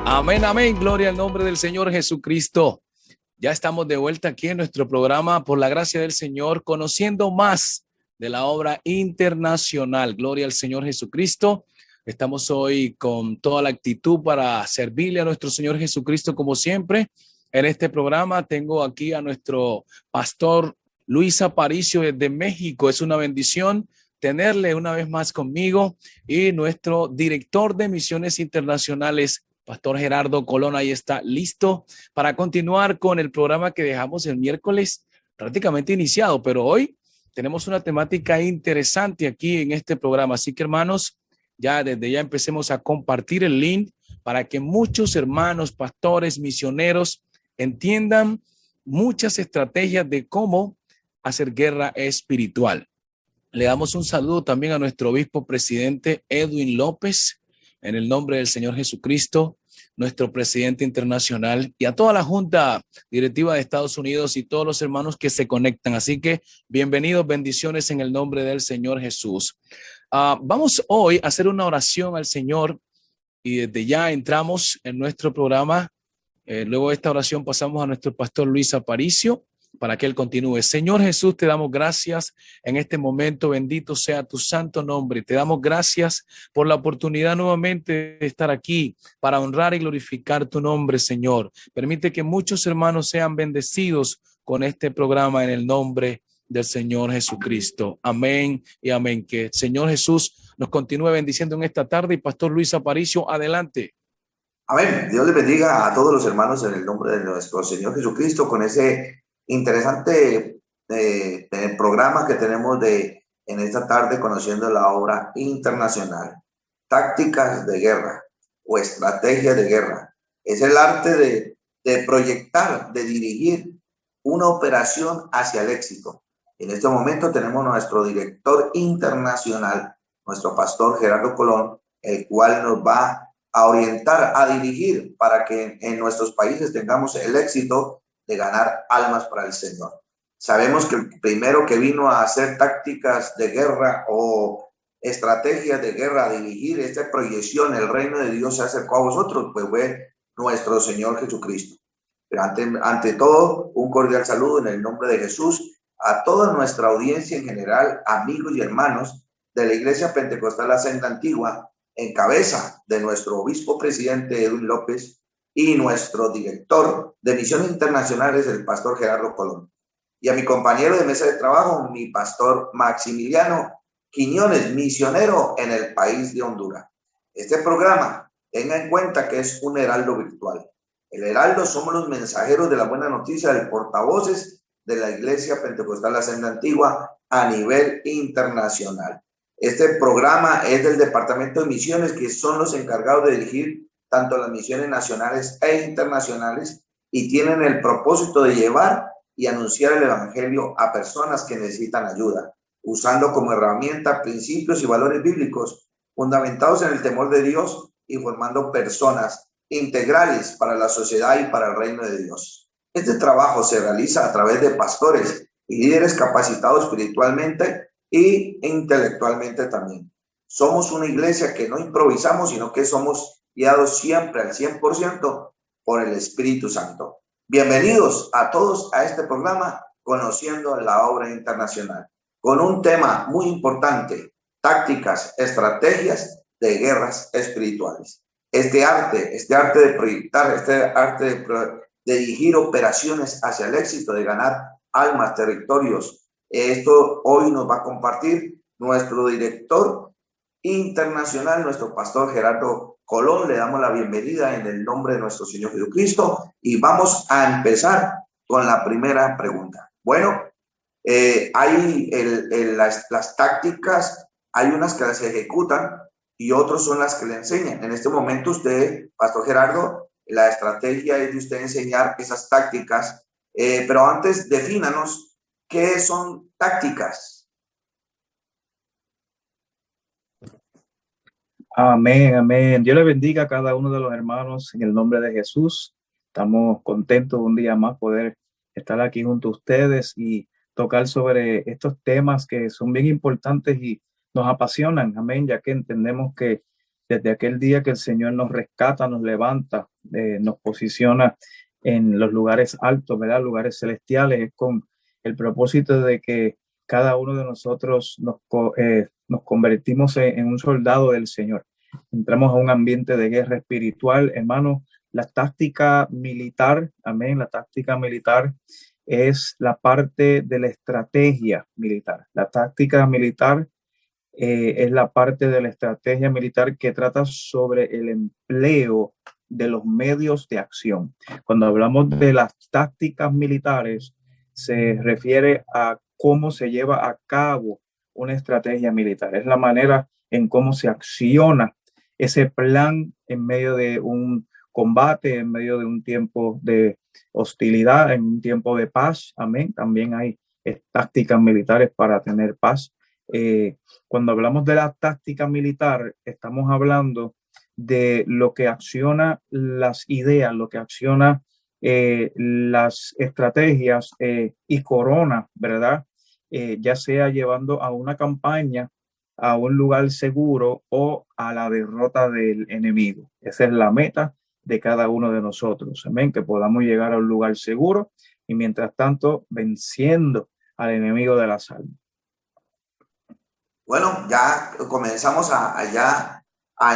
Amén, amén. Gloria al nombre del Señor Jesucristo. Ya estamos de vuelta aquí en nuestro programa, por la gracia del Señor, conociendo más de la obra internacional. Gloria al Señor Jesucristo. Estamos hoy con toda la actitud para servirle a nuestro Señor Jesucristo como siempre. En este programa tengo aquí a nuestro pastor Luis Aparicio desde México. Es una bendición tenerle una vez más conmigo, y nuestro director de misiones internacionales, Pastor Gerardo Colón, ahí está listo para continuar con el programa que dejamos el miércoles prácticamente iniciado, pero hoy tenemos una temática interesante aquí en este programa. Así que, hermanos, ya desde ya empecemos a compartir el link para que muchos hermanos, pastores, misioneros entiendan muchas estrategias de cómo hacer guerra espiritual. Le damos un saludo también a nuestro obispo presidente Edwin López, en el nombre del Señor Jesucristo, nuestro presidente internacional, y a toda la Junta Directiva de Estados Unidos y todos los hermanos que se conectan. Así que bienvenidos, bendiciones en el nombre del Señor Jesús. Vamos hoy a hacer una oración al Señor, y desde ya entramos en nuestro programa. Luego de esta oración pasamos a nuestro pastor Luis Aparicio para que él continúe. Señor Jesús, te damos gracias en este momento. Bendito sea tu santo nombre. Te damos gracias por la oportunidad nuevamente de estar aquí para honrar y glorificar tu nombre, Señor. Permite que muchos hermanos sean bendecidos con este programa en el nombre del Señor Jesucristo. Amén y amén. Que el Señor Jesús nos continúe bendiciendo en esta tarde. Y Pastor Luis Aparicio, adelante. Amén. Dios les bendiga a todos los hermanos en el nombre de nuestro Señor Jesucristo, con ese interesante programa que tenemos en esta tarde, conociendo la obra internacional. Tácticas de guerra o estrategias de guerra. Es el arte de proyectar, de dirigir una operación hacia el éxito. En este momento tenemos nuestro director internacional, nuestro pastor Gerardo Colón, el cual nos va a orientar, a dirigir para que en nuestros países tengamos el éxito de ganar almas para el Señor. Sabemos que el primero que vino a hacer tácticas de guerra o estrategias de guerra, a dirigir esta proyección, el reino de Dios se acercó a vosotros, pues fue nuestro Señor Jesucristo. Pero ante todo, un cordial saludo en el nombre de Jesús a toda nuestra audiencia en general, amigos y hermanos de la Iglesia Pentecostal La Senda Antigua, en cabeza de nuestro obispo presidente Edwin López y nuestro director de misiones internacionales, el pastor Gerardo Colón. Y a mi compañero de mesa de trabajo, mi pastor Maximiliano Quiñones, misionero en el país de Honduras. Este programa, tenga en cuenta que es un heraldo virtual. El heraldo somos los mensajeros de la buena noticia, del portavoces de la Iglesia Pentecostal La Senda Antigua a nivel internacional. Este programa es del Departamento de Misiones, que son los encargados de dirigir tanto las misiones nacionales e internacionales, y tienen el propósito de llevar y anunciar el evangelio a personas que necesitan ayuda, usando como herramienta principios y valores bíblicos fundamentados en el temor de Dios y formando personas integrales para la sociedad y para el reino de Dios. Este trabajo se realiza a través de pastores y líderes capacitados espiritualmente y intelectualmente también. Somos una iglesia que no improvisamos, sino que somos guiados siempre al 100% por el Espíritu Santo. Bienvenidos a todos a este programa, Conociendo la Obra Internacional, con un tema muy importante: tácticas, estrategias de guerras espirituales. Este arte de proyectar, este arte de dirigir operaciones hacia el éxito, de ganar almas, territorios. Esto hoy nos va a compartir nuestro director internacional, nuestro pastor Gerardo Colón. Le damos la bienvenida en el nombre de nuestro Señor Jesucristo y vamos a empezar con la primera pregunta. Bueno, hay las tácticas, hay unas que las ejecutan y otras son las que le enseñan. En este momento usted, pastor Gerardo, la estrategia es de usted enseñar esas tácticas, pero antes defínanos ¿qué son tácticas? Amén, amén. Dios le bendiga a cada uno de los hermanos en el nombre de Jesús. Estamos contentos un día más poder estar aquí junto a ustedes y tocar sobre estos temas que son bien importantes y nos apasionan. Amén, ya que entendemos que desde aquel día que el Señor nos rescata, nos levanta nos posiciona en los lugares altos, ¿verdad? Lugares celestiales, es con el propósito de que cada uno de nosotros nos convertimos en un soldado del Señor. Entramos a un ambiente de guerra espiritual, hermano. La táctica militar, amén, la táctica militar es la parte de la estrategia militar. La táctica militar es la parte de la estrategia militar que trata sobre el empleo de los medios de acción. Cuando hablamos de las tácticas militares, se refiere a cómo se lleva a cabo una estrategia militar. Es la manera en cómo se acciona ese plan en medio de un combate, en medio de un tiempo de hostilidad, en un tiempo de paz. Amén. También hay tácticas militares para tener paz. Cuando hablamos de la táctica militar, estamos hablando de lo que acciona las ideas, lo que acciona las estrategias y corona, ¿verdad? Ya sea llevando a una campaña a un lugar seguro o a la derrota del enemigo. Esa es la meta de cada uno de nosotros. Amén, que podamos llegar a un lugar seguro y mientras tanto venciendo al enemigo de las almas. Bueno, ya comenzamos a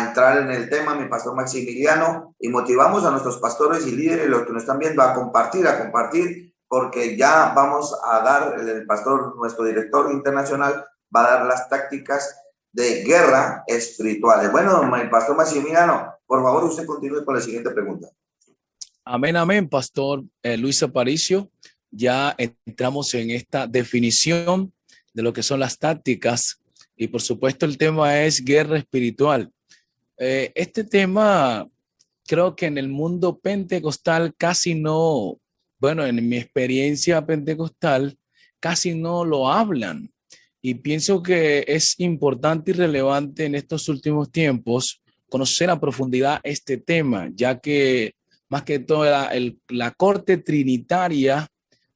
entrar en el tema, mi pastor Maximiliano, y motivamos a nuestros pastores y líderes, los que nos están viendo, a compartir, porque ya vamos a dar, el pastor, nuestro director internacional, va a dar las tácticas de guerra espirituales. Bueno, mi pastor Maximiliano, por favor, usted continúe con la siguiente pregunta. Amén, amén, pastor Luis Aparicio. Ya entramos en esta definición de lo que son las tácticas y por supuesto el tema es guerra espiritual. Este tema creo que en el mundo pentecostal casi no, bueno, en mi experiencia pentecostal casi no lo hablan y pienso que es importante y relevante en estos últimos tiempos conocer a profundidad este tema, ya que más que todo la corte trinitaria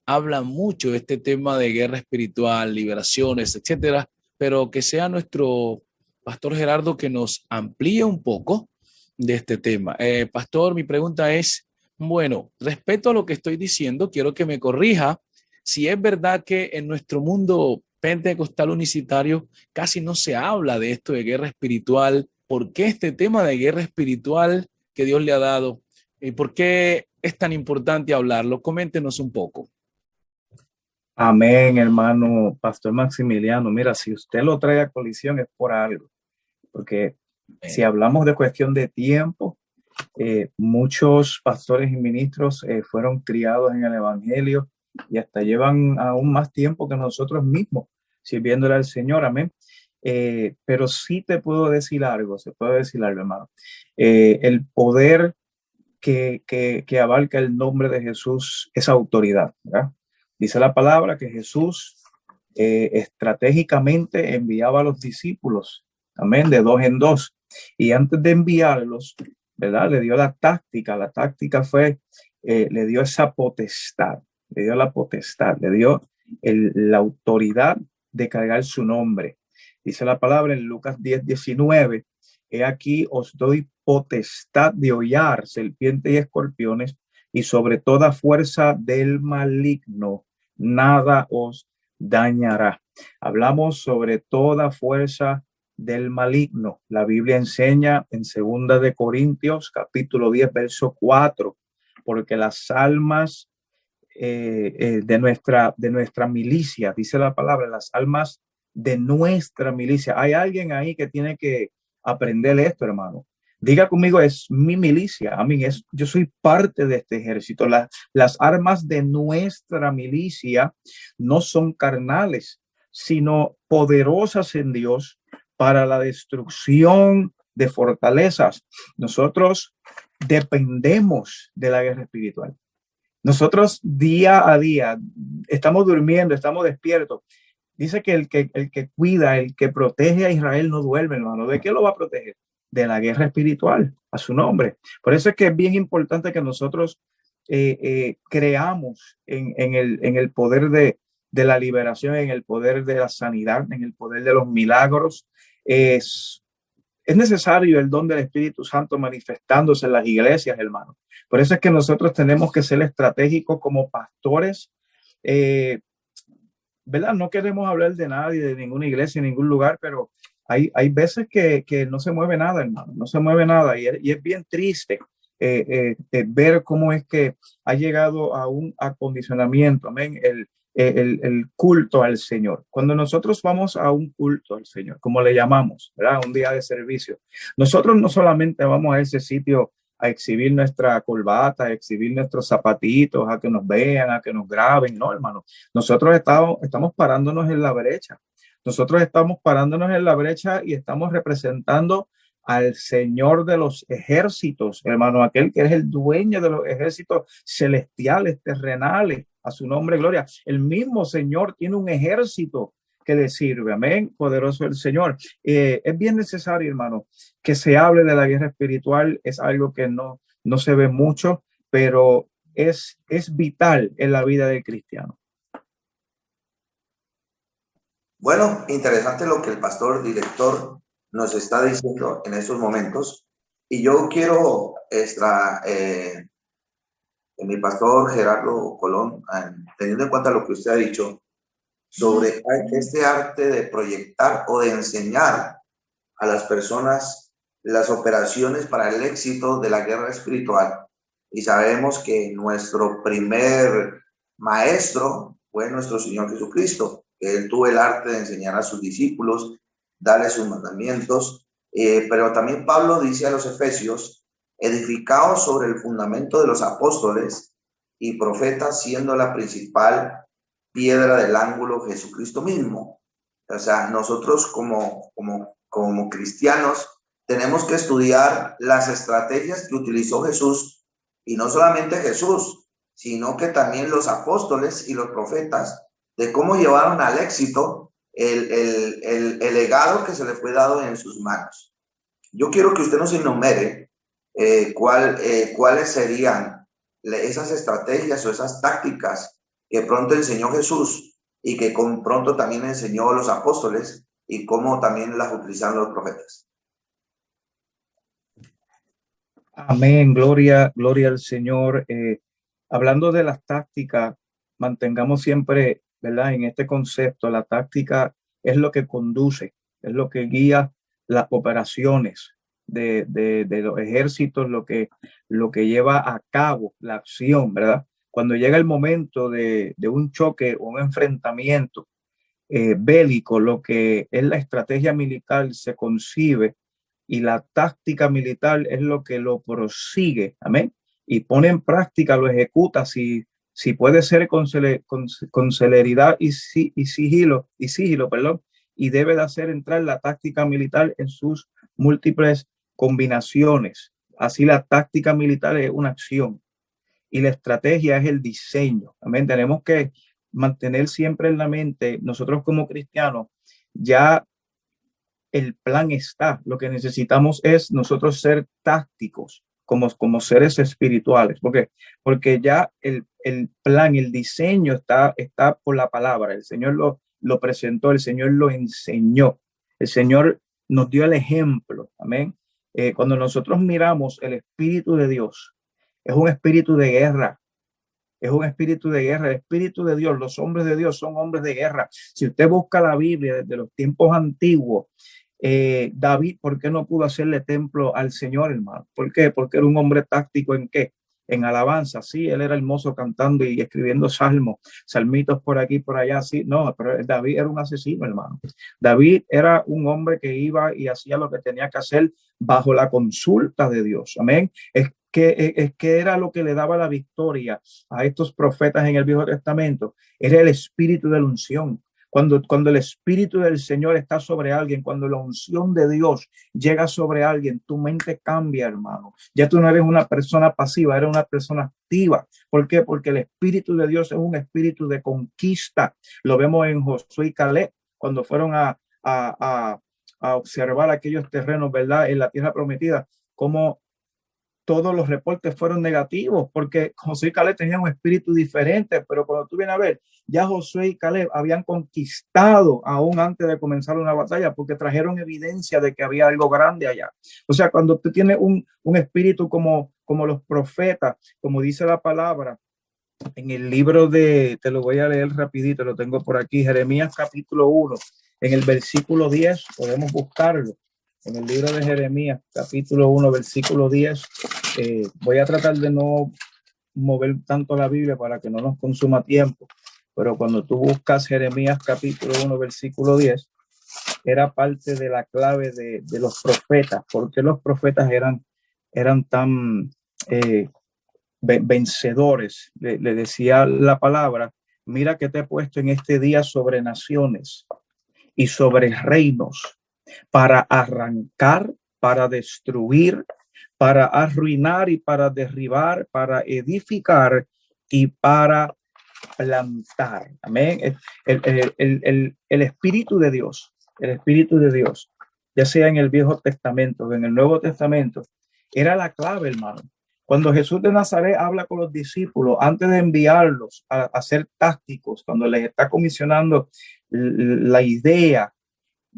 habla mucho de este tema de guerra espiritual, liberaciones, etcétera, pero que sea nuestro pastor Gerardo que nos amplíe un poco de este tema. Pastor, mi pregunta es, bueno, respecto a lo que estoy diciendo, quiero que me corrija si es verdad que en nuestro mundo pentecostal unicitario casi no se habla de esto de guerra espiritual. ¿Por qué este tema de guerra espiritual que Dios le ha dado? ¿Y por qué es tan importante hablarlo? Coméntenos un poco. Amén, hermano Pastor Maximiliano. Mira, si usted lo trae a colisión es por algo, porque si hablamos de cuestión de tiempo, muchos pastores y ministros fueron criados en el Evangelio y hasta llevan aún más tiempo que nosotros mismos sirviéndole al Señor. Amén. Pero sí te puedo decir algo, hermano. El poder que abarca el nombre de Jesús es autoridad, ¿verdad? Dice la palabra que Jesús estratégicamente enviaba a los discípulos, amén, de dos en dos. Y antes de enviarlos, ¿verdad? Le dio la táctica. La táctica fue, le dio esa potestad, le dio la potestad, le dio la autoridad de cargar su nombre. Dice la palabra en Lucas 10:19, he aquí os doy potestad de hollar serpientes y escorpiones y sobre toda fuerza del maligno, nada os dañará. Hablamos sobre toda fuerza del maligno. La Biblia enseña en 2 de Corintios, capítulo 10, verso 4, porque las almas de nuestra milicia, dice la palabra, las almas de nuestra milicia. Hay alguien ahí que tiene que aprender esto, hermano. Diga conmigo, es mi milicia. A mí yo soy parte de este ejército. Las armas de nuestra milicia no son carnales, sino poderosas en Dios para la destrucción de fortalezas. Nosotros dependemos de la guerra espiritual. Nosotros día a día estamos durmiendo, estamos despiertos. Dice que el que cuida, el que protege a Israel no duerme, hermano. ¿De qué lo va a proteger? De la guerra espiritual, a su nombre. Por eso es que es bien importante que nosotros creamos en el poder de la liberación, en el poder de la sanidad, en el poder de los milagros. Es necesario el don del Espíritu Santo manifestándose en las iglesias, hermano. Por eso es que nosotros tenemos que ser estratégicos como pastores. ¿Verdad? No queremos hablar de nadie, de ninguna iglesia, en ningún lugar, pero hay veces que no se mueve nada, hermano, no se mueve nada. Y es bien triste ver cómo es que ha llegado a un acondicionamiento, amén, el culto al Señor. Cuando nosotros vamos a un culto al Señor, como le llamamos, ¿verdad? Un día de servicio, nosotros no solamente vamos a ese sitio a exhibir nuestra corbata, a exhibir nuestros zapatitos, a que nos vean, a que nos graben, no, hermano. Nosotros estamos parándonos en la brecha. Nosotros estamos parándonos en la brecha y estamos representando al Señor de los ejércitos, hermano, aquel que es el dueño de los ejércitos celestiales, terrenales, a su nombre, gloria. El mismo Señor tiene un ejército que le sirve, amén, poderoso el Señor. Es bien necesario, hermano, que se hable de la guerra espiritual. Es algo que no se ve mucho, pero es vital en la vida del cristiano. Bueno, interesante lo que el pastor director nos está diciendo en estos momentos. Y yo quiero, mi pastor Gerardo Colón, teniendo en cuenta lo que usted ha dicho sobre este arte de proyectar o de enseñar a las personas las operaciones para el éxito de la guerra espiritual. Y sabemos que nuestro primer maestro fue nuestro Señor Jesucristo, que él tuvo el arte de enseñar a sus discípulos, darles sus mandamientos. Pero también Pablo dice a los Efesios, edificados sobre el fundamento de los apóstoles y profetas, siendo la principal piedra del ángulo Jesucristo mismo. O sea, nosotros como cristianos tenemos que estudiar las estrategias que utilizó Jesús, y no solamente Jesús, sino que también los apóstoles y los profetas, de cómo llevaron al éxito el legado que se le fue dado en sus manos. Yo quiero que usted nos enumere cuáles serían esas estrategias o esas tácticas que pronto enseñó Jesús y que pronto también enseñó los apóstoles, y cómo también las utilizaron los profetas. Amén, gloria al Señor. Hablando de las tácticas, mantengamos siempre, ¿verdad? En este concepto, la táctica es lo que conduce, es lo que guía las operaciones de los ejércitos, lo que lleva a cabo la acción, ¿verdad? Cuando llega el momento de un choque o un enfrentamiento bélico, lo que es la estrategia militar se concibe, y la táctica militar es lo que lo prosigue, amén, y pone en práctica, lo ejecuta, si puede ser con celeridad y sigilo, perdón, y debe de hacer entrar la táctica militar en sus múltiples combinaciones. Así la táctica militar es una acción y la estrategia es el diseño, amén. Tenemos que mantener siempre en la mente, nosotros como cristianos, ya el plan está. Lo que necesitamos es nosotros ser tácticos como seres espirituales. Porque ya el plan, el diseño está por la palabra. El Señor lo presentó, el Señor lo enseñó. El Señor nos dio el ejemplo. Amén. Cuando nosotros miramos el Espíritu de Dios, es un espíritu de guerra. Es un espíritu de guerra. El Espíritu de Dios, los hombres de Dios son hombres de guerra. Si usted busca la Biblia desde los tiempos antiguos, David, ¿por qué no pudo hacerle templo al Señor, hermano? ¿Por qué? Porque era un hombre táctico. ¿En qué? En alabanza. Sí, él era hermoso cantando y escribiendo salmos, salmitos por aquí, por allá. Sí, no, pero David era un asesino, hermano. David era un hombre que iba y hacía lo que tenía que hacer bajo la consulta de Dios. Amén. Es que era lo que le daba la victoria a estos profetas en el Viejo Testamento. Era el espíritu de la unción. Cuando el Espíritu del Señor está sobre alguien, cuando la unción de Dios llega sobre alguien, tu mente cambia, hermano. Ya tú no eres una persona pasiva, eres una persona activa. ¿Por qué? Porque el Espíritu de Dios es un espíritu de conquista. Lo vemos en Josué y Caleb, cuando fueron a observar aquellos terrenos, ¿verdad? En la tierra prometida, cómo todos los reportes fueron negativos, porque Josué y Caleb tenían un espíritu diferente, pero cuando tú vienes a ver, ya Josué y Caleb habían conquistado aún antes de comenzar una batalla, porque trajeron evidencia de que había algo grande allá. O sea, cuando tú tienes un espíritu como los profetas, como dice la palabra, en el libro te lo voy a leer rapidito, lo tengo por aquí, Jeremías capítulo 1, en el versículo 10, podemos buscarlo. En el libro de Jeremías, capítulo 1, versículo 10, voy a tratar de no mover tanto la Biblia para que no nos consuma tiempo, pero cuando tú buscas Jeremías, capítulo 1, versículo 10, era parte de la clave de los profetas. ¿Por qué los profetas eran tan vencedores? Le decía la palabra, mira que te he puesto en este día sobre naciones y sobre reinos, para arrancar, para destruir, para arruinar y para derribar, para edificar y para plantar. Amén. El Espíritu de Dios, el Espíritu de Dios, ya sea en el Viejo Testamento o en el Nuevo Testamento, era la clave, hermano. Cuando Jesús de Nazaret habla con los discípulos, antes de enviarlos a ser tácticos, cuando les está comisionando la idea,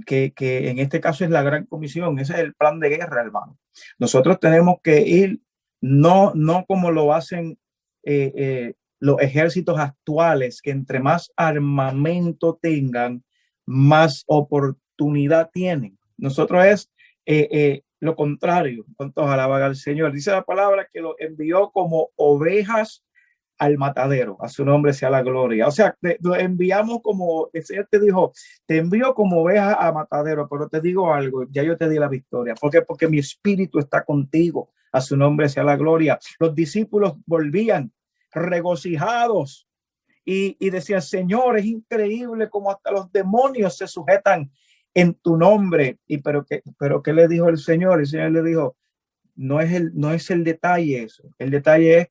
que en este caso es la gran comisión, ese es el plan de guerra, hermano. Nosotros tenemos que ir, no como lo hacen los ejércitos actuales, que entre más armamento tengan, más oportunidad tienen. Nosotros es lo contrario. ¿Cuántos alaban al Señor? Dice la palabra que lo envió como ovejas al matadero. A su nombre sea la gloria. O sea, lo enviamos como, el Señor te dijo, te envío como oveja a matadero, pero te digo algo, ya yo te di la victoria. ¿Por qué? Porque mi espíritu está contigo. A su nombre sea la gloria. Los discípulos volvían regocijados y decían, Señor, es increíble como hasta los demonios se sujetan en tu nombre. Pero ¿qué le dijo el Señor? El Señor le dijo, no es el detalle eso. El detalle es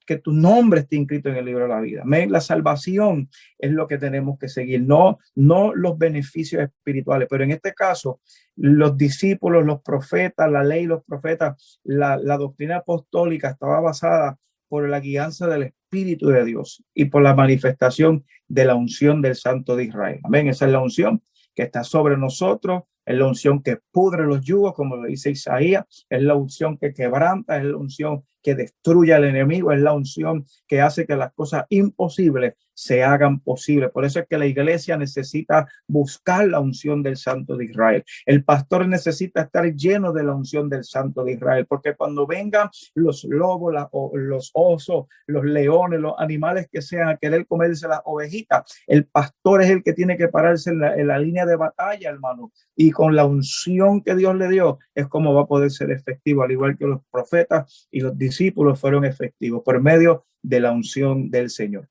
que tu nombre esté inscrito en el libro de la vida. La salvación es lo que tenemos que seguir, no los beneficios espirituales. Pero en este caso, los discípulos, los profetas, la ley, los profetas, la doctrina apostólica estaba basada por la guianza del Espíritu de Dios y por la manifestación de la unción del Santo de Israel. Amén. Esa es la unción que está sobre nosotros, es la unción que pudre los yugos, como lo dice Isaías, es la unción que quebranta, es la unción que destruye al enemigo, es la unción que hace que las cosas imposibles se hagan posibles. Por eso es que la iglesia necesita buscar la unción del Santo de Israel. El pastor necesita estar lleno de la unción del Santo de Israel, porque cuando vengan los lobos, los osos, los leones, los animales que sean a querer comerse las ovejitas, el pastor es el que tiene que pararse en la línea de batalla, hermano, y con la unción que Dios le dio es como va a poder ser efectivo, al igual que los profetas y los discípulos fueron efectivos por medio de la unción del Señor.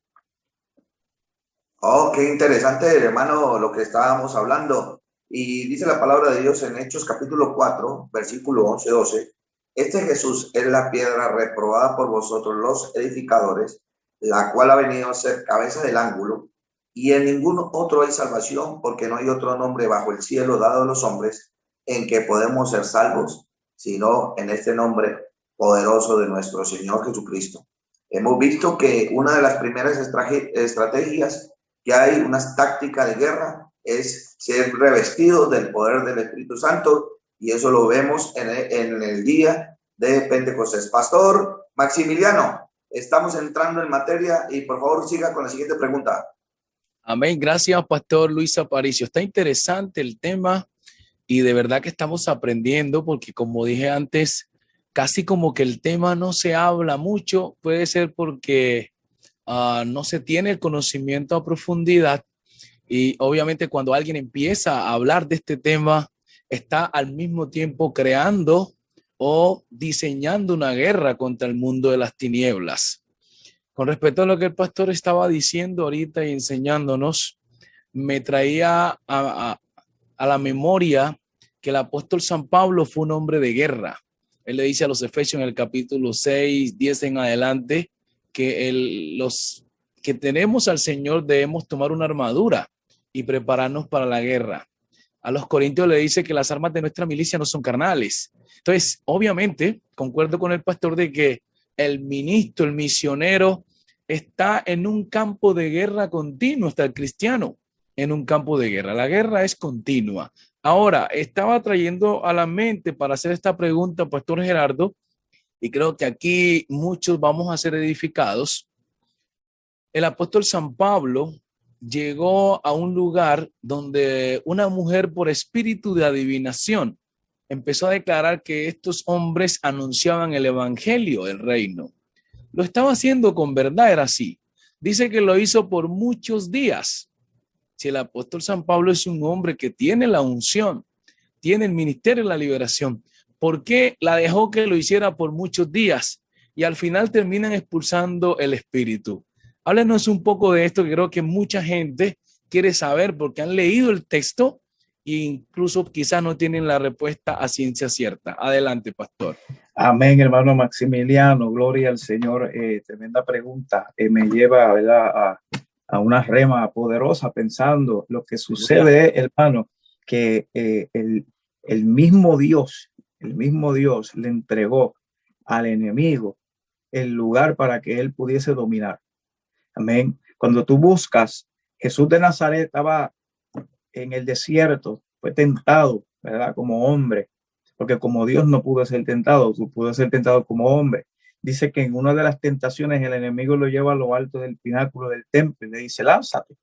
Oh, qué interesante, hermano, lo que estábamos hablando. Y dice la palabra de Dios en Hechos capítulo 4, versículo 11-12. Este Jesús es la piedra reprobada por vosotros los edificadores, la cual ha venido a ser cabeza del ángulo, y en ningún otro hay salvación, porque no hay otro nombre bajo el cielo dado a los hombres en que podemos ser salvos, sino en este nombre poderoso de nuestro Señor Jesucristo. Hemos visto que una de las primeras estrategias que hay, una táctica de guerra, es ser revestidos del poder del Espíritu Santo, y eso lo vemos en el día de Pentecostés. Pastor Maximiliano, estamos entrando en materia y por favor siga con la siguiente pregunta. Amén. Gracias, Pastor Luis Aparicio. Está interesante el tema y de verdad que estamos aprendiendo porque, como dije antes, casi como que el tema no se habla mucho. Puede ser porque no se tiene el conocimiento a profundidad, y obviamente cuando alguien empieza a hablar de este tema está al mismo tiempo creando o diseñando una guerra contra el mundo de las tinieblas. Con respecto a lo que el pastor estaba diciendo ahorita y enseñándonos, me traía a la memoria que el apóstol San Pablo fue un hombre de guerra. Él le dice a los Efesios en el capítulo 6, 10 en adelante, que los que tenemos al Señor debemos tomar una armadura y prepararnos para la guerra. A los corintios le dice que las armas de nuestra milicia no son carnales. Entonces, obviamente, concuerdo con el pastor de que el ministro, el misionero, está en un campo de guerra continuo, está el cristiano en un campo de guerra. La guerra es continua. Ahora, estaba trayendo a la mente para hacer esta pregunta, pastor Gerardo, y creo que aquí muchos vamos a ser edificados. El apóstol San Pablo llegó a un lugar donde una mujer por espíritu de adivinación empezó a declarar que estos hombres anunciaban el evangelio del reino. Lo estaba haciendo con verdad, era así. Dice que lo hizo por muchos días. Si el apóstol San Pablo es un hombre que tiene la unción, tiene el ministerio de la liberación, ¿por qué la dejó que lo hiciera por muchos días? Y al final terminan expulsando el espíritu. Háblenos un poco de esto, que creo que mucha gente quiere saber porque han leído el texto e incluso quizás no tienen la respuesta a ciencia cierta. Adelante, pastor. Amén, hermano Maximiliano, gloria al Señor. Tremenda pregunta. Me lleva, ¿verdad?, a una rema poderosa pensando lo que sucede, hermano, que el mismo Dios le entregó al enemigo el lugar para que él pudiese dominar. Amén. Cuando tú buscas, Jesús de Nazaret estaba en el desierto, fue tentado, ¿verdad?, como hombre, porque como Dios no pudo ser tentado, pudo ser tentado como hombre. Dice que en una de las tentaciones el enemigo lo lleva a lo alto del pináculo del templo y le dice, lánzate,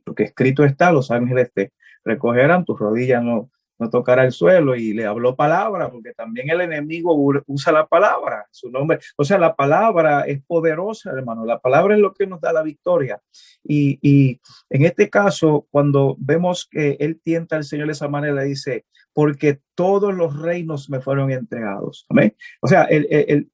porque escrito está, los ángeles te recogerán, tus rodillas no tocará el suelo, y le habló palabra, porque también el enemigo usa la palabra, su nombre. O sea, la palabra es poderosa, hermano. La palabra es lo que nos da la victoria. Y en este caso, cuando vemos que él tienta al Señor de esa manera, dice, porque todos los reinos me fueron entregados. ¿Amén? O sea, el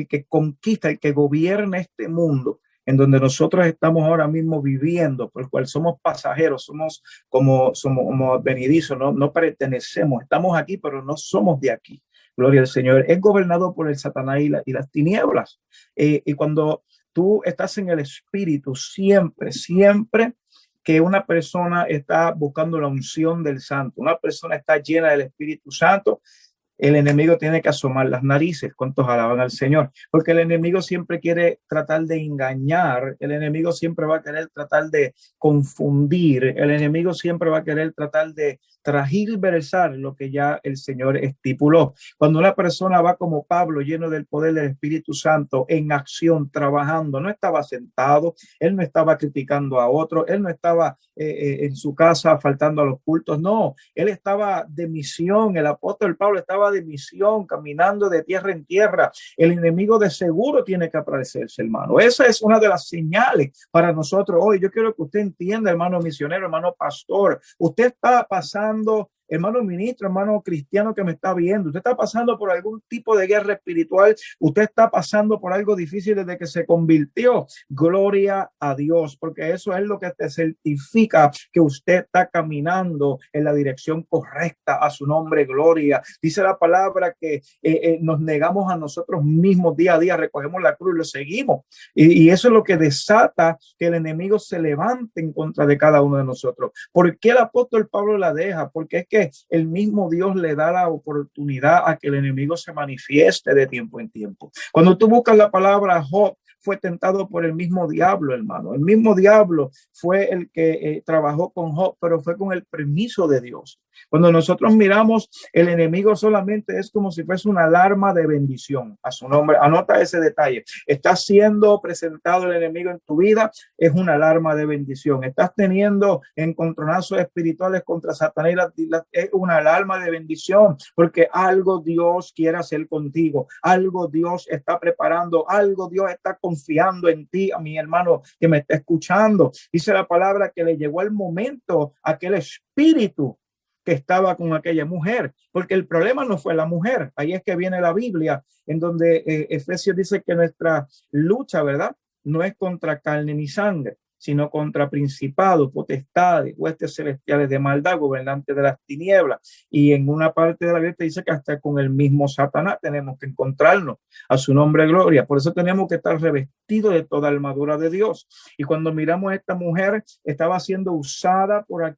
que conquista, el que gobierna este mundo, en donde nosotros estamos ahora mismo viviendo, por el cual somos pasajeros, somos como advenedizos, no pertenecemos, estamos aquí, pero no somos de aquí. Gloria al Señor. Es gobernado por el Satanás y las tinieblas. Y cuando tú estás en el Espíritu, siempre que una persona está buscando la unción del Santo, una persona está llena del Espíritu Santo, el enemigo tiene que asomar las narices. ¿Cuántos alaban al Señor? Porque el enemigo siempre quiere tratar de engañar, el enemigo siempre va a querer tratar de confundir, el enemigo siempre va a querer tratar de transgiversar lo que ya el Señor estipuló. Cuando una persona va como Pablo, lleno del poder del Espíritu Santo, en acción, trabajando, no estaba sentado, él no estaba criticando a otro, él no estaba en su casa faltando a los cultos, no, él estaba de misión. El apóstol Pablo estaba de misión, caminando de tierra en tierra. El enemigo de seguro tiene que aparecerse, hermano. Esa es una de las señales para nosotros hoy. Yo quiero que usted entienda, hermano misionero, hermano pastor, usted está pasando, hermano ministro, hermano cristiano que me está viendo, usted está pasando por algún tipo de guerra espiritual, usted está pasando por algo difícil desde que se convirtió. Gloria a Dios, porque eso es lo que te certifica que usted está caminando en la dirección correcta. A su nombre, gloria. Dice la palabra que nos negamos a nosotros mismos día a día, recogemos la cruz y lo seguimos. Y eso es lo que desata que el enemigo se levante en contra de cada uno de nosotros. ¿Por qué el apóstol Pablo la deja? Porque es que el mismo Dios le da la oportunidad a que el enemigo se manifieste de tiempo en tiempo. Cuando tú buscas la palabra, Job fue tentado por el mismo diablo, hermano. El mismo diablo fue el que trabajó con Job, pero fue con el permiso de Dios. Cuando nosotros miramos, el enemigo solamente es como si fuese una alarma de bendición. A su nombre, anota ese detalle. Está siendo presentado el enemigo en tu vida, es una alarma de bendición. Estás teniendo encontronazos espirituales contra Satanás, es una alarma de bendición, porque algo Dios quiere hacer contigo, algo Dios está preparando, algo Dios está confiando en ti, a mi hermano que me está escuchando. Dice la palabra que le llegó el momento a aquel espíritu que estaba con aquella mujer, porque el problema no fue la mujer. Ahí es que viene la Biblia, en donde Efesios dice que nuestra lucha, ¿verdad?, no es contra carne ni sangre, sino contra principados, potestades, huestes celestiales de maldad, gobernantes de las tinieblas. Y en una parte de la Biblia dice que hasta con el mismo Satanás tenemos que encontrarnos. A su nombre, gloria. Por eso tenemos que estar revestidos de toda armadura de Dios. Y cuando miramos a esta mujer, estaba siendo usada por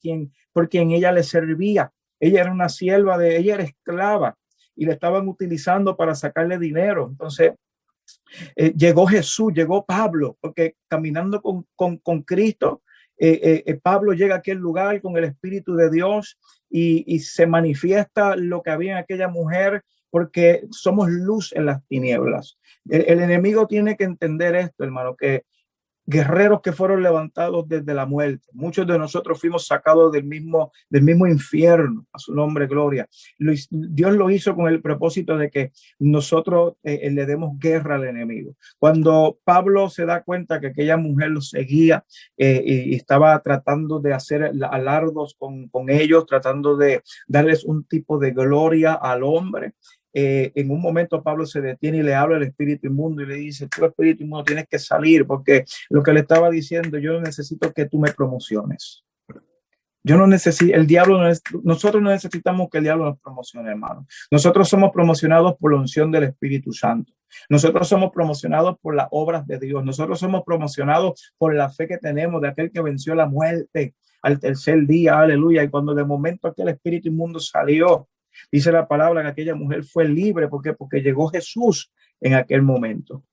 quien ella le servía. ella era una sierva ella era esclava y le estaban utilizando para sacarle dinero. Entonces, llegó Jesús, llegó Pablo, porque caminando con Cristo, Pablo llega a aquel lugar con el Espíritu de Dios y se manifiesta lo que había en aquella mujer, porque somos luz en las tinieblas. El enemigo tiene que entender esto, hermano, que guerreros que fueron levantados desde la muerte. Muchos de nosotros fuimos sacados del mismo infierno, a su nombre, gloria. Dios lo hizo con el propósito de que nosotros le demos guerra al enemigo. Cuando Pablo se da cuenta que aquella mujer lo seguía y estaba tratando de hacer alardos con ellos, tratando de darles un tipo de gloria al hombre, en un momento Pablo se detiene y le habla al espíritu inmundo y le dice: tú, espíritu inmundo, tienes que salir, porque lo que le estaba diciendo, yo no necesito que tú me promociones. Yo no necesito, nosotros no necesitamos que el diablo nos promocione, hermano. Nosotros somos promocionados por la unción del Espíritu Santo. Nosotros somos promocionados por las obras de Dios. Nosotros somos promocionados por la fe que tenemos de aquel que venció la muerte al tercer día. Aleluya. Y cuando de momento aquel espíritu inmundo salió, dice la palabra que aquella mujer fue libre. ¿Por qué? Porque llegó Jesús en aquel momento.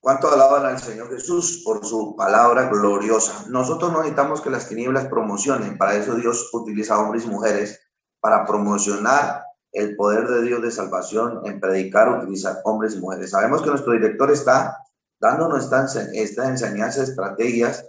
¿Cuánto alaban al Señor Jesús por su palabra gloriosa? Nosotros no necesitamos que las tinieblas promocionen. Para eso Dios utiliza a hombres y mujeres para promocionar el poder de Dios de salvación, en predicar, utilizar hombres y mujeres. Sabemos que nuestro director está dándonos esta enseñanza, estrategias,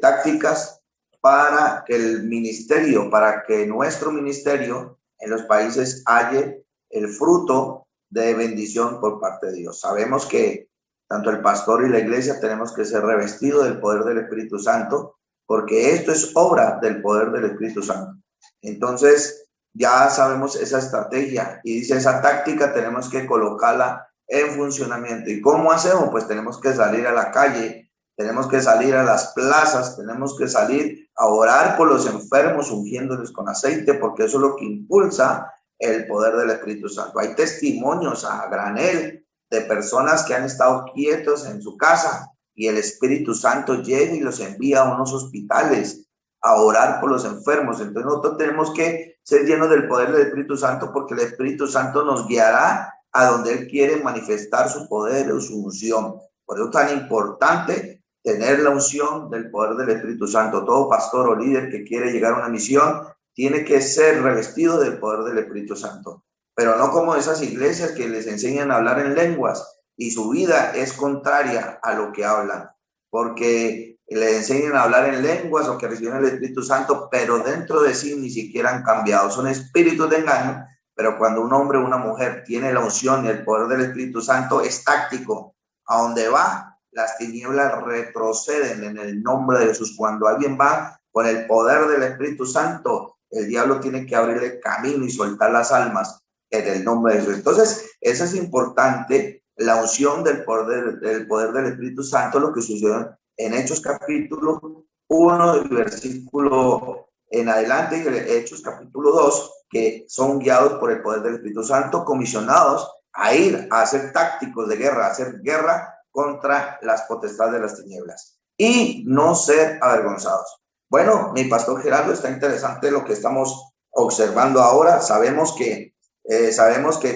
tácticas para que el ministerio, para que nuestro ministerio en los países haya el fruto de bendición por parte de Dios. Sabemos que tanto el pastor y la iglesia tenemos que ser revestidos del poder del Espíritu Santo, porque esto es obra del poder del Espíritu Santo. Entonces, ya sabemos esa estrategia y dice esa táctica tenemos que colocarla en funcionamiento. ¿Y cómo hacemos? Pues tenemos que salir a la calle, tenemos que salir a las plazas, tenemos que salir a orar por los enfermos, ungiéndoles con aceite, porque eso es lo que impulsa el poder del Espíritu Santo. Hay testimonios a granel de personas que han estado quietos en su casa y el Espíritu Santo llega y los envía a unos hospitales a orar por los enfermos. Entonces nosotros tenemos que ser llenos del poder del Espíritu Santo, porque el Espíritu Santo nos guiará a donde Él quiere manifestar su poder o su unción. Por eso es tan importante tener la unción del poder del Espíritu Santo. Todo pastor o líder que quiere llegar a una misión tiene que ser revestido del poder del Espíritu Santo. Pero no como esas iglesias que les enseñan a hablar en lenguas y su vida es contraria a lo que hablan, porque les enseñan a hablar en lenguas o que reciben el Espíritu Santo, pero dentro de sí ni siquiera han cambiado. Son espíritus de engaño, pero cuando un hombre o una mujer tiene la unción y el poder del Espíritu Santo, es táctico. A donde va, las tinieblas retroceden en el nombre de Jesús. Cuando alguien va con el poder del Espíritu Santo, el diablo tiene que abrirle camino y soltar las almas en el nombre de Jesús. Entonces, eso es importante, la unción del poder del Espíritu Santo, lo que sucedió en Hechos capítulo 1, versículo en adelante, y Hechos capítulo 2, que son guiados por el poder del Espíritu Santo, comisionados a ir a hacer tácticos de guerra, a hacer guerra contra las potestades de las tinieblas y no ser avergonzados. Bueno, mi pastor Gerardo, está interesante lo que estamos observando ahora. Sabemos que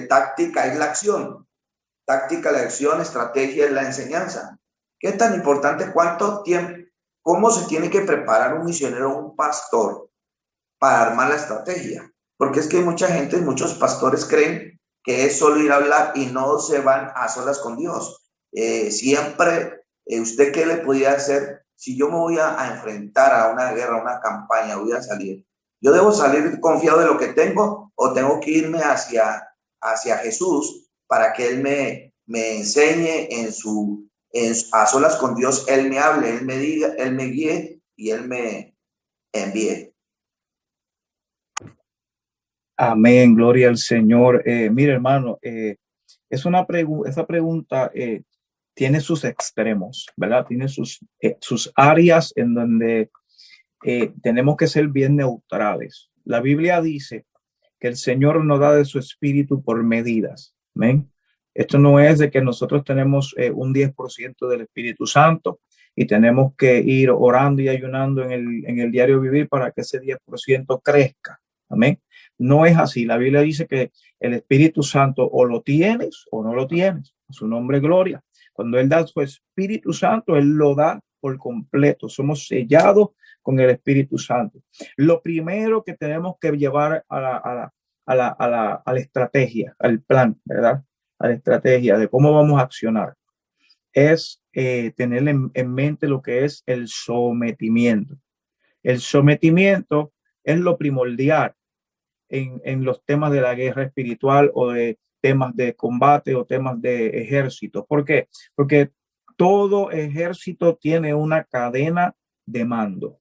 táctica es la acción, táctica la acción, estrategia es la enseñanza. ¿Qué tan importante? ¿Cuánto tiempo? ¿Cómo se tiene que preparar un misionero o un pastor para armar la estrategia? Porque es que mucha gente, muchos pastores creen que es solo ir a hablar y no se van a solas con Dios. Siempre, ¿usted qué le podría hacer? Si yo me voy a enfrentar a una guerra, a una campaña, voy a salir. ¿Yo debo salir confiado de lo que tengo o tengo que irme hacia Jesús para que Él me enseñe a solas con Dios? Él me hable, Él me diga, Él me guíe y Él me envíe. Amén, gloria al Señor. Mire, hermano, esa pregunta tiene sus extremos, ¿verdad? Tiene sus áreas en donde tenemos que ser bien neutrales. La Biblia dice que el Señor nos da de su espíritu por medidas. ¿Amén? Esto no es de que nosotros tenemos un 10% del Espíritu Santo y tenemos que ir orando y ayunando en el diario vivir para que ese 10% crezca. Amén. No es así. La Biblia dice que el Espíritu Santo o lo tienes o no lo tienes. A su nombre, gloria. Cuando Él da su Espíritu Santo, Él lo da por completo. Somos sellados con el Espíritu Santo. Lo primero que tenemos que llevar a la estrategia, al plan, ¿verdad? A la estrategia de cómo vamos a accionar es tener en mente lo que es el sometimiento. El sometimiento es lo primordial en los temas de la guerra espiritual o de temas de combate o temas de ejército. ¿Por qué? Porque todo ejército tiene una cadena de mando.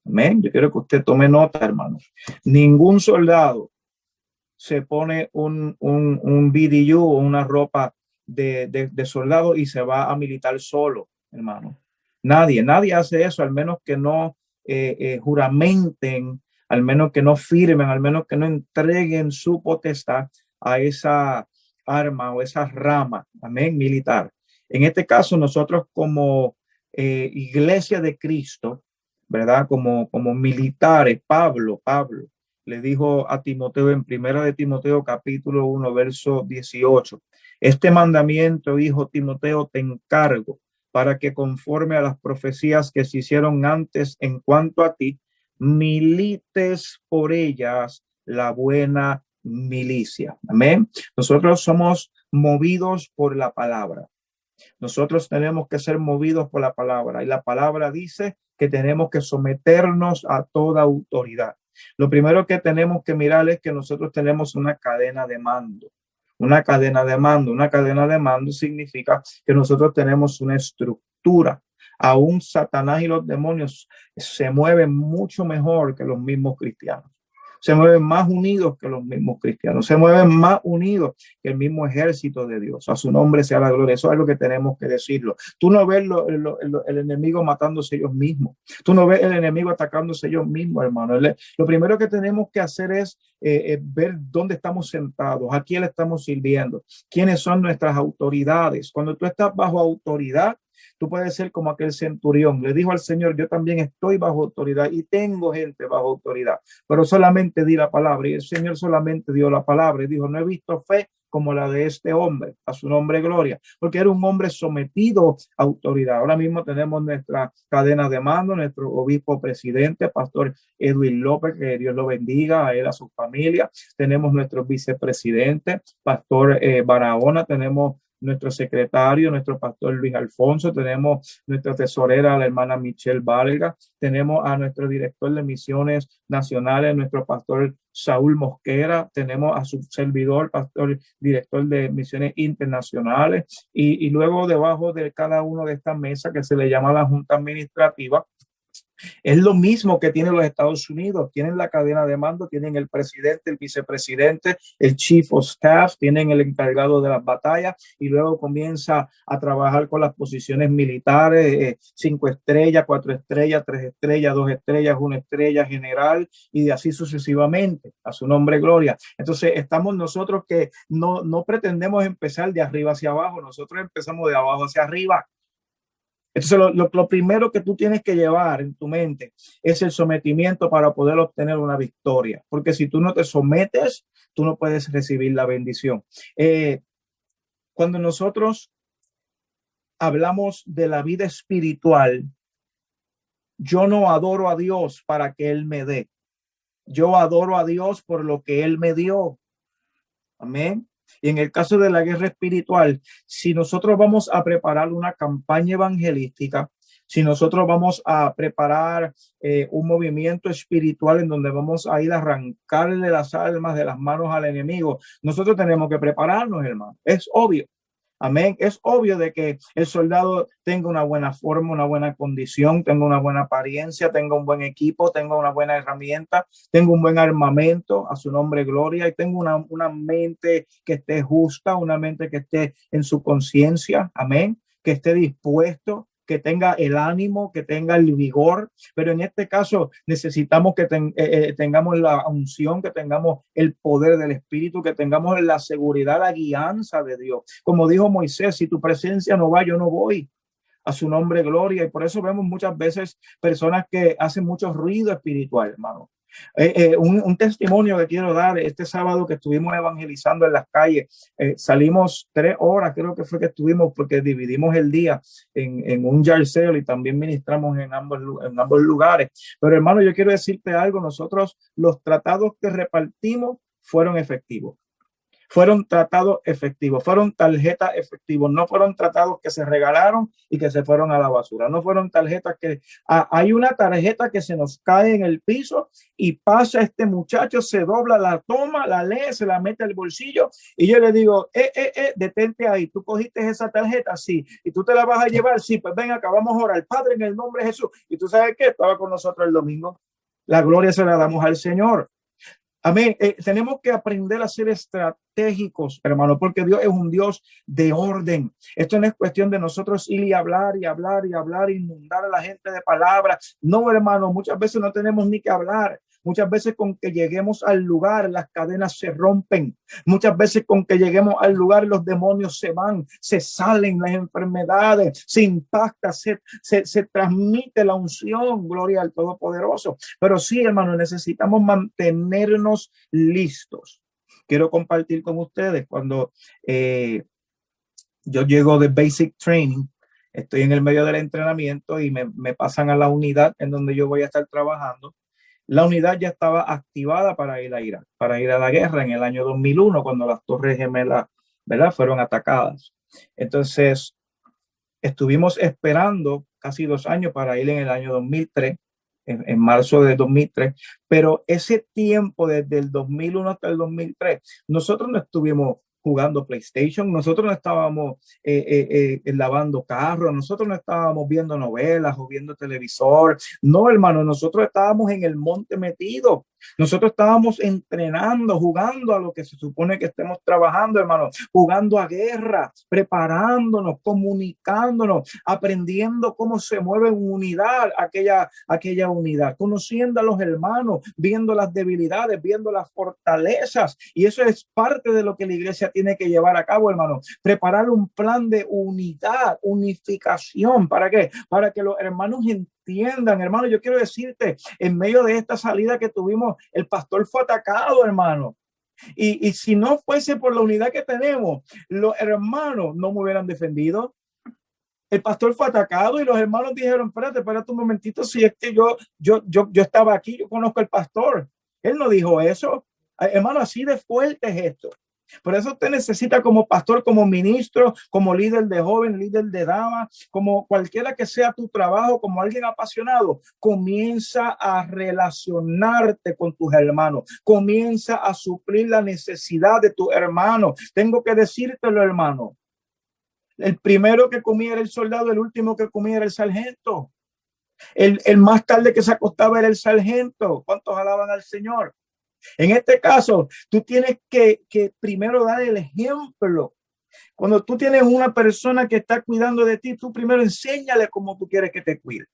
Amén. Yo quiero que usted tome nota, hermanos. Ningún soldado se pone un BDU o una ropa de soldado y se va a militar solo, hermano. Nadie hace eso, al menos que no juramenten, al menos que no firmen, al menos que no entreguen su potestad a esa arma o esa rama, amén, militar. En este caso, nosotros como Iglesia de Cristo, ¿verdad? Como militares, Pablo le dijo a Timoteo en primera de Timoteo capítulo 1 verso 18, este mandamiento, hijo Timoteo, te encargo para que conforme a las profecías que se hicieron antes en cuanto a ti, milites por ellas la buena milicia. Amén. Nosotros somos movidos por la palabra. Nosotros tenemos que ser movidos por la palabra y la palabra dice que tenemos que someternos a toda autoridad. Lo primero que tenemos que mirar es que nosotros tenemos una cadena de mando. Una cadena de mando. Una cadena de mando significa que nosotros tenemos una estructura. Aún Satanás y los demonios se mueven mucho mejor que los mismos cristianos. Se mueven más unidos que los mismos cristianos, se mueven más unidos que el mismo ejército de Dios. A su nombre sea la gloria. Eso es lo que tenemos que decirlo. Tú no ves el enemigo matándose ellos mismos. Tú no ves el enemigo atacándose ellos mismos, hermano. Lo primero que tenemos que hacer es ver dónde estamos sentados, a quién le estamos sirviendo, quiénes son nuestras autoridades. Cuando tú estás bajo autoridad, tú puedes ser como aquel centurión. Le dijo al Señor, yo también estoy bajo autoridad y tengo gente bajo autoridad, pero solamente di la palabra. Y el Señor solamente dio la palabra y dijo, no he visto fe como la de este hombre, a su nombre gloria, porque era un hombre sometido a autoridad. Ahora mismo tenemos nuestra cadena de mando, nuestro obispo presidente, pastor Edwin López, que Dios lo bendiga, a él, a su familia. Tenemos nuestro vicepresidente, pastor Barahona, tenemos nuestro secretario, nuestro pastor Luis Alfonso, tenemos nuestra tesorera, la hermana Michelle Valga, tenemos a nuestro director de misiones nacionales, nuestro pastor Saúl Mosquera, tenemos a su servidor, pastor director de misiones internacionales, y luego debajo de cada uno de estas mesas que se le llama la junta administrativa, es lo mismo que tienen los Estados Unidos. Tienen la cadena de mando, tienen el presidente, el vicepresidente, el chief of staff, tienen el encargado de las batallas y luego comienza a trabajar con las posiciones militares, 5 estrellas, 4 estrellas, 3 estrellas, 2 estrellas, 1 estrella general y así sucesivamente. A su nombre, gloria. Entonces estamos nosotros que no pretendemos empezar de arriba hacia abajo, nosotros empezamos de abajo hacia arriba. Entonces, lo primero que tú tienes que llevar en tu mente es el sometimiento para poder obtener una victoria. Porque si tú no te sometes, tú no puedes recibir la bendición. Cuando nosotros hablamos de la vida espiritual, yo no adoro a Dios para que Él me dé. Yo adoro a Dios por lo que Él me dio. Amén. Y en el caso de la guerra espiritual, si nosotros vamos a preparar una campaña evangelística, si nosotros vamos a preparar un movimiento espiritual en donde vamos a ir a arrancarle las almas de las manos al enemigo, nosotros tenemos que prepararnos, hermano. Es obvio. Amén. Es obvio de que el soldado tenga una buena forma, una buena condición, tenga una buena apariencia, tenga un buen equipo, tenga una buena herramienta, tenga un buen armamento, a su nombre gloria, y tenga una mente que esté justa, una mente que esté en su conciencia. Amén. Que esté dispuesto, que tenga el ánimo, que tenga el vigor, pero en este caso necesitamos que tengamos la unción, que tengamos el poder del Espíritu, que tengamos la seguridad, la guianza de Dios. Como dijo Moisés, si tu presencia no va, yo no voy. A su nombre, gloria. Y por eso vemos muchas veces personas que hacen mucho ruido espiritual, hermano. Un testimonio que quiero dar: este sábado que estuvimos evangelizando en las calles, salimos 3 horas, creo que fue que estuvimos, porque dividimos el día en un yard sale y también ministramos en ambos lugares. Pero hermano, yo quiero decirte algo: nosotros, los tratados que repartimos fueron efectivos. Fueron tratados efectivos, fueron tarjetas efectivos, no fueron tratados que se regalaron y que se fueron a la basura, no fueron tarjetas que hay una tarjeta que se nos cae en el piso y pasa este muchacho, se dobla, la toma, la lee, se la mete al bolsillo y yo le digo, detente ahí, ¿tú cogiste esa tarjeta? Sí. ¿Y tú te la vas a llevar? Sí. Pues ven acá, vamos a orar, Padre, en el nombre de Jesús. Y tú sabes que estaba con nosotros el domingo. La gloria se la damos al Señor. Amén. Tenemos que aprender a ser estratégicos, hermano, porque Dios es un Dios de orden. Esto no es cuestión de nosotros ir y hablar y hablar y hablar, inundar a la gente de palabras. No, hermano, muchas veces no tenemos ni que hablar. Muchas veces con que lleguemos al lugar, las cadenas se rompen. Muchas veces con que lleguemos al lugar, los demonios se van, se salen, las enfermedades, se impacta, se transmite la unción, gloria al Todopoderoso. Pero sí, hermano, necesitamos mantenernos listos. Quiero compartir con ustedes cuando yo llego de Basic Training, estoy en el medio del entrenamiento y me pasan a la unidad en donde yo voy a estar trabajando. La unidad ya estaba activada para ir a Irak, para ir a la guerra en el año 2001, cuando las Torres Gemelas, ¿verdad?, fueron atacadas. Entonces, estuvimos esperando casi 2 años para ir en el año 2003, en marzo de 2003, pero ese tiempo, desde el 2001 hasta el 2003, nosotros no estuvimos jugando PlayStation, nosotros no estábamos lavando carros, nosotros no estábamos viendo novelas o viendo televisor. No, hermano, nosotros estábamos en el monte metidos. Nosotros estábamos entrenando, jugando a lo que se supone que estemos trabajando, hermano, jugando a guerra, preparándonos, comunicándonos, aprendiendo cómo se mueve en unidad aquella unidad, conociendo a los hermanos, viendo las debilidades, viendo las fortalezas. Y eso es parte de lo que la iglesia tiene que llevar a cabo, hermano. Preparar un plan de unidad, unificación. ¿Para qué? Para que los hermanos entiendan, hermano. Yo quiero decirte, en medio de esta salida que tuvimos, el pastor fue atacado, hermano. Y si no fuese por la unidad que tenemos, los hermanos no me hubieran defendido. El pastor fue atacado y los hermanos dijeron, espérate un momentito, si es que yo estaba aquí, yo conozco al pastor. Él no dijo eso. Hermano, así de fuerte es esto. Por eso usted necesita, como pastor, como ministro, como líder de joven, líder de dama, como cualquiera que sea tu trabajo, como alguien apasionado, comienza a relacionarte con tus hermanos, comienza a suplir la necesidad de tus hermanos. Tengo que decírtelo, hermano. El primero que comía era el soldado, el último que comía era el sargento. El más tarde que se acostaba era el sargento. ¿Cuántos alaban al Señor? En este caso, tú tienes que primero dar el ejemplo. Cuando tú tienes una persona que está cuidando de ti, tú primero enséñale cómo tú quieres que te cuide.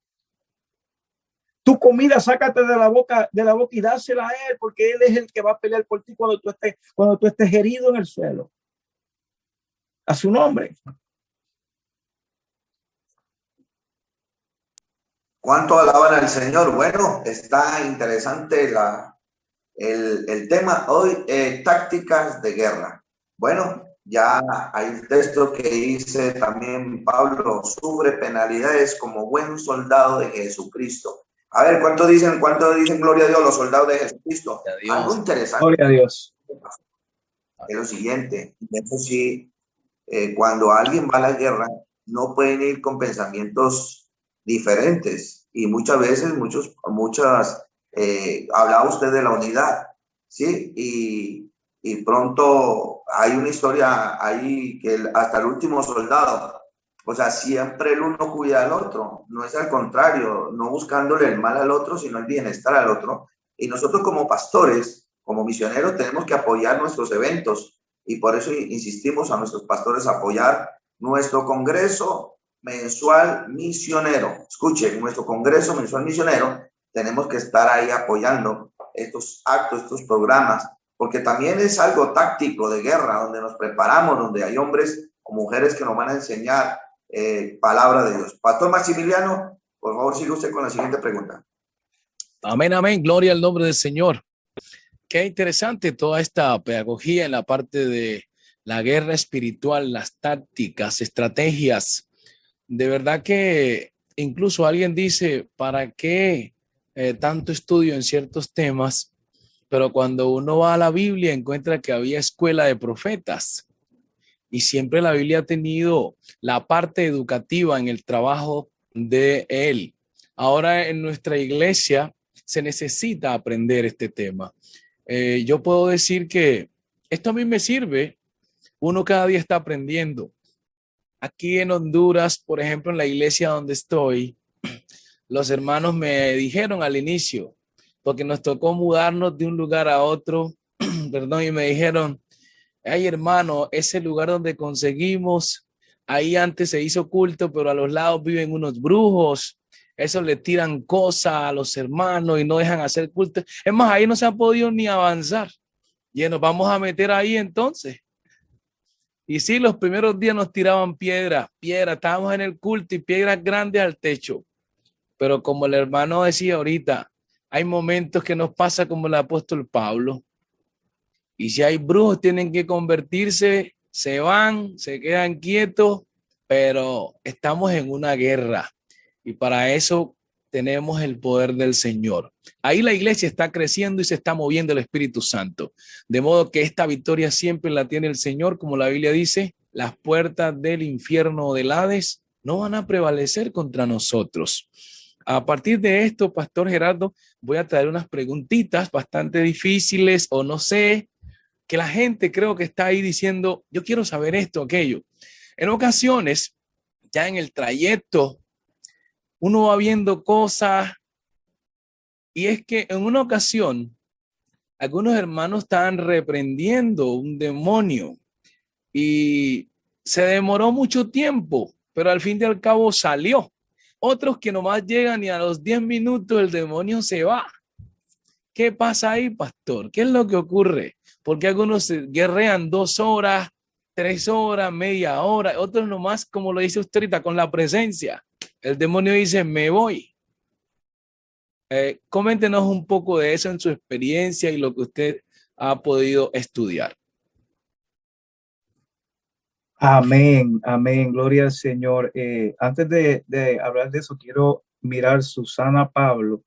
Tu comida, sácate de la boca y dásela a él, porque él es el que va a pelear por ti cuando tú estés herido en el suelo. A su nombre. ¿Cuánto alaban al Señor? Bueno, está interesante el tema hoy, tácticas de guerra. Bueno, ya hay un texto que dice también Pablo, sufre penalidades como buen soldado de Jesucristo. A ver, ¿cuánto dicen gloria a Dios los soldados de Jesucristo? Algo interesante. Gloria a Dios. Es lo siguiente, eso sí, cuando alguien va a la guerra, no pueden ir con pensamientos diferentes y muchas veces, hablaba usted de la unidad, ¿sí? Y pronto hay una historia ahí que hasta el último soldado, o sea, siempre el uno cuida al otro, no es al contrario, no buscándole el mal al otro, sino el bienestar al otro. Y nosotros como pastores, como misioneros, tenemos que apoyar nuestros eventos y por eso insistimos a nuestros pastores a apoyar nuestro congreso mensual misionero. Escuchen, nuestro congreso mensual misionero, tenemos que estar ahí apoyando estos actos, estos programas, porque también es algo táctico de guerra, donde nos preparamos, donde hay hombres o mujeres que nos van a enseñar palabra de Dios. Pastor Maximiliano, por favor, siga usted con la siguiente pregunta. Amén, amén. Gloria al nombre del Señor. Qué interesante toda esta pedagogía en la parte de la guerra espiritual, las tácticas, estrategias. De verdad que incluso alguien dice, ¿para qué tanto estudio en ciertos temas? Pero cuando uno va a la Biblia encuentra que había escuela de profetas y siempre la Biblia ha tenido la parte educativa en el trabajo de él. Ahora en nuestra iglesia se necesita aprender este tema. Yo puedo decir que esto a mí me sirve. Uno cada día está aprendiendo. Aquí en Honduras, por ejemplo, en la iglesia donde estoy, los hermanos me dijeron al inicio, porque nos tocó mudarnos de un lugar a otro, perdón, y me dijeron, ay hermano, ese lugar donde conseguimos, ahí antes se hizo culto, pero a los lados viven unos brujos. Eso le tiran cosas a los hermanos y no dejan hacer culto. Es más, ahí no se ha podido ni avanzar. Y nos vamos a meter ahí entonces. Y sí, los primeros días nos tiraban piedra, estábamos en el culto y piedras grandes al techo. Pero como el hermano decía ahorita, hay momentos que nos pasa como el apóstol Pablo. Y si hay brujos, tienen que convertirse, se van, se quedan quietos, pero estamos en una guerra. Y para eso tenemos el poder del Señor. Ahí la iglesia está creciendo y se está moviendo el Espíritu Santo. De modo que esta victoria siempre la tiene el Señor, como la Biblia dice, las puertas del infierno o del Hades no van a prevalecer contra nosotros. A partir de esto, Pastor Gerardo, voy a traer unas preguntitas bastante difíciles o no sé, que la gente creo que está ahí diciendo, yo quiero saber esto, aquello. En ocasiones, ya en el trayecto, uno va viendo cosas y es que en una ocasión algunos hermanos estaban reprendiendo un demonio y se demoró mucho tiempo, pero al fin y al cabo salió. Otros que nomás llegan y a los 10 minutos el demonio se va. ¿Qué pasa ahí, pastor? ¿Qué es lo que ocurre? Porque algunos guerrean 2 horas, 3 horas, media hora, otros nomás, como lo dice usted ahorita, con la presencia. El demonio dice, me voy. Coméntenos un poco de eso en su experiencia y lo que usted ha podido estudiar. Amén, amén, gloria al Señor. Antes de hablar de eso, quiero mirar Susana Pablo.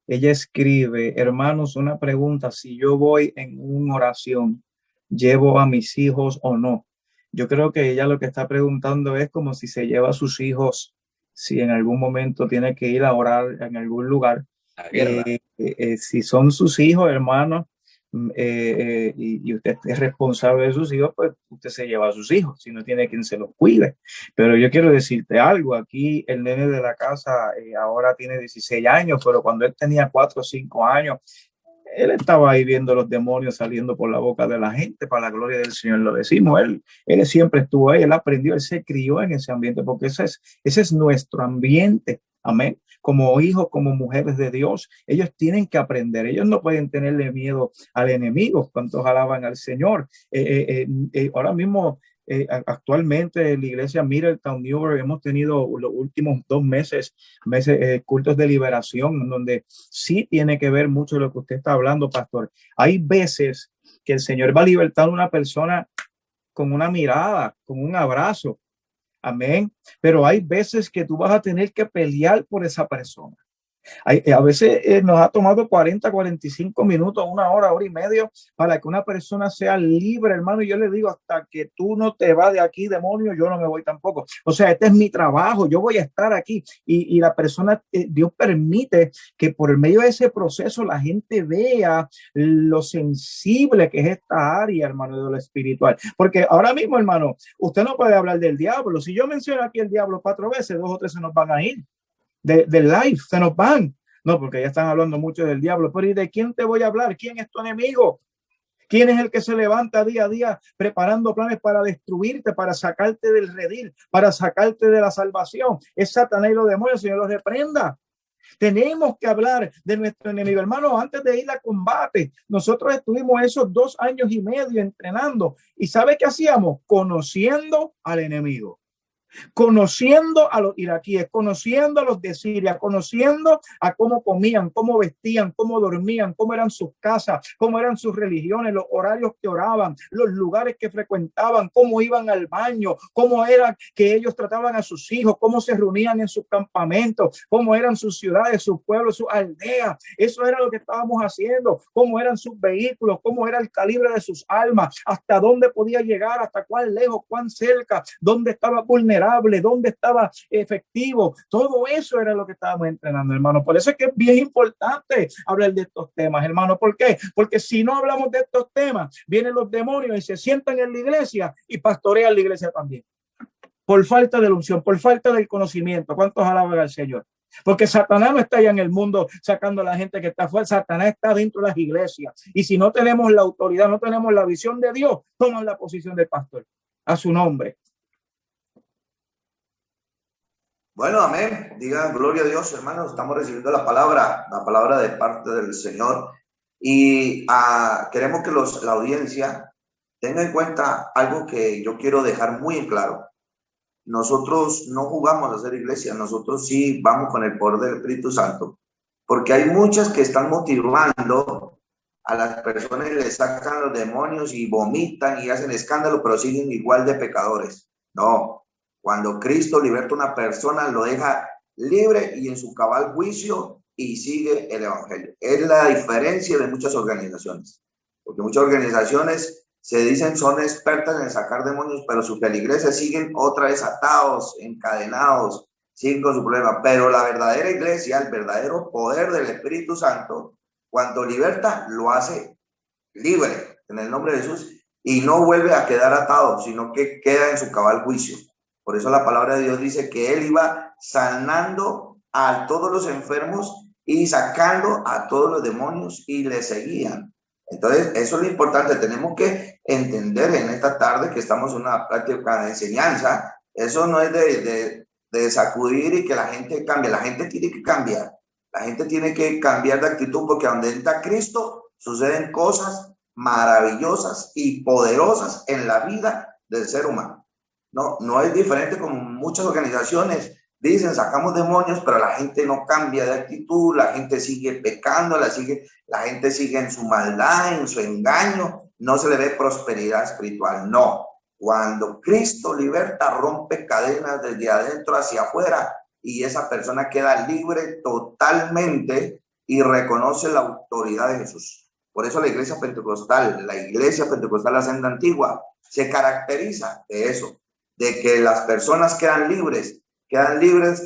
Ella escribe, hermanos, una pregunta, si yo voy en una oración, ¿llevo a mis hijos o no? Yo creo que ella lo que está preguntando es como si se lleva a sus hijos, si en algún momento tiene que ir a orar en algún lugar. Si son sus hijos, hermanos, y usted es responsable de sus hijos, pues usted se lleva a sus hijos, si no tiene quien se los cuide. Pero yo quiero decirte algo, aquí el nene de la casa ahora tiene 16 años, pero cuando él tenía 4 o 5 años, él estaba ahí viendo los demonios saliendo por la boca de la gente, para la gloria del Señor lo decimos. Él siempre estuvo ahí, él aprendió, él se crió en ese ambiente, porque ese es nuestro ambiente. Amén. Como hijos, como mujeres de Dios, ellos tienen que aprender. Ellos no pueden tenerle miedo al enemigo. ¿Cuántos alaban al Señor? Ahora mismo, actualmente en la iglesia Middletown, New York, hemos tenido los últimos 2 meses cultos de liberación, en donde sí tiene que ver mucho lo que usted está hablando, pastor. Hay veces que el Señor va a libertar a una persona con una mirada, con un abrazo. Amén. Pero hay veces que tú vas a tener que pelear por esa persona. A veces nos ha tomado 40, 45 minutos, 1 hora, 1 hora y media para que una persona sea libre, hermano. Y yo le digo, hasta que tú no te vas de aquí, demonio, yo no me voy tampoco. O sea, este es mi trabajo, yo voy a estar aquí. Y la persona, Dios permite que por medio de ese proceso la gente vea lo sensible que es esta área, hermano, de lo espiritual. Porque ahora mismo, hermano, usted no puede hablar del diablo. Si yo menciono aquí el diablo 4 veces, 2 o 3 se nos van a ir. Del live, se nos van. No, porque ya están hablando mucho del diablo. Pero ¿y de quién te voy a hablar? ¿Quién es tu enemigo? ¿Quién es el que se levanta día a día preparando planes para destruirte, para sacarte del redil, para sacarte de la salvación? Es Satanás y los demonios, Señor los reprenda. Tenemos que hablar de nuestro enemigo, hermano. Antes de ir a combate, nosotros estuvimos esos 2 años y medio entrenando. ¿Y sabe qué hacíamos? Conociendo al enemigo. conociendo a los iraquíes, conociendo a los de Siria, conociendo a cómo comían, cómo vestían, cómo dormían, cómo eran sus casas, cómo eran sus religiones, los horarios que oraban, los lugares que frecuentaban, cómo iban al baño, cómo era que ellos trataban a sus hijos, cómo se reunían en sus campamentos, cómo eran sus ciudades, sus pueblos, sus aldeas. Eso era lo que estábamos haciendo, cómo eran sus vehículos, cómo era el calibre de sus armas, hasta dónde podía llegar, hasta cuán lejos, cuán cerca, dónde estaba vulnerable, dónde estaba efectivo. Todo eso era lo que estábamos entrenando, hermano. Por eso es que es bien importante hablar de estos temas, hermano. ¿Por qué? Porque si no hablamos de estos temas, vienen los demonios y se sientan en la iglesia y pastorean la iglesia también. Por falta de la unción, por falta del conocimiento. ¿Cuántos alaban al Señor? Porque Satanás no está allá en el mundo sacando a la gente que está fuera. Satanás está dentro de las iglesias. Y si no tenemos la autoridad, no tenemos la visión de Dios, toman la posición del pastor. A su nombre. Bueno, amén. Digan gloria a Dios, hermanos. Estamos recibiendo la palabra de parte del Señor. Y queremos que la audiencia tenga en cuenta algo que yo quiero dejar muy en claro. Nosotros no jugamos a ser iglesia, nosotros sí vamos con el poder del Espíritu Santo, porque hay muchas que están motivando a las personas y les sacan los demonios y vomitan y hacen escándalo, pero siguen igual de pecadores. No, cuando Cristo liberta a una persona, lo deja libre y en su cabal juicio y sigue el evangelio. Es la diferencia de muchas organizaciones, porque muchas organizaciones se dicen son expertas en sacar demonios, pero sus feligreses siguen otra vez atados, encadenados, siguen con su problema. Pero la verdadera iglesia, el verdadero poder del Espíritu Santo, cuando liberta, lo hace libre en el nombre de Jesús y no vuelve a quedar atado, sino que queda en su cabal juicio. Por eso la palabra de Dios dice que él iba sanando a todos los enfermos y sacando a todos los demonios y le seguían. Entonces, eso es lo importante. Tenemos que entender en esta tarde que estamos en una práctica de enseñanza. Eso no es de sacudir y que la gente cambie. La gente tiene que cambiar. La gente tiene que cambiar de actitud, porque donde entra Cristo suceden cosas maravillosas y poderosas en la vida del ser humano. No es diferente como muchas organizaciones dicen, sacamos demonios, pero la gente no cambia de actitud, la gente sigue pecando, la gente sigue en su maldad, en su engaño, no se le ve prosperidad espiritual. No, cuando Cristo liberta, rompe cadenas desde adentro hacia afuera y esa persona queda libre totalmente y reconoce la autoridad de Jesús. Por eso la iglesia pentecostal, la senda antigua, se caracteriza de eso, de que las personas quedan libres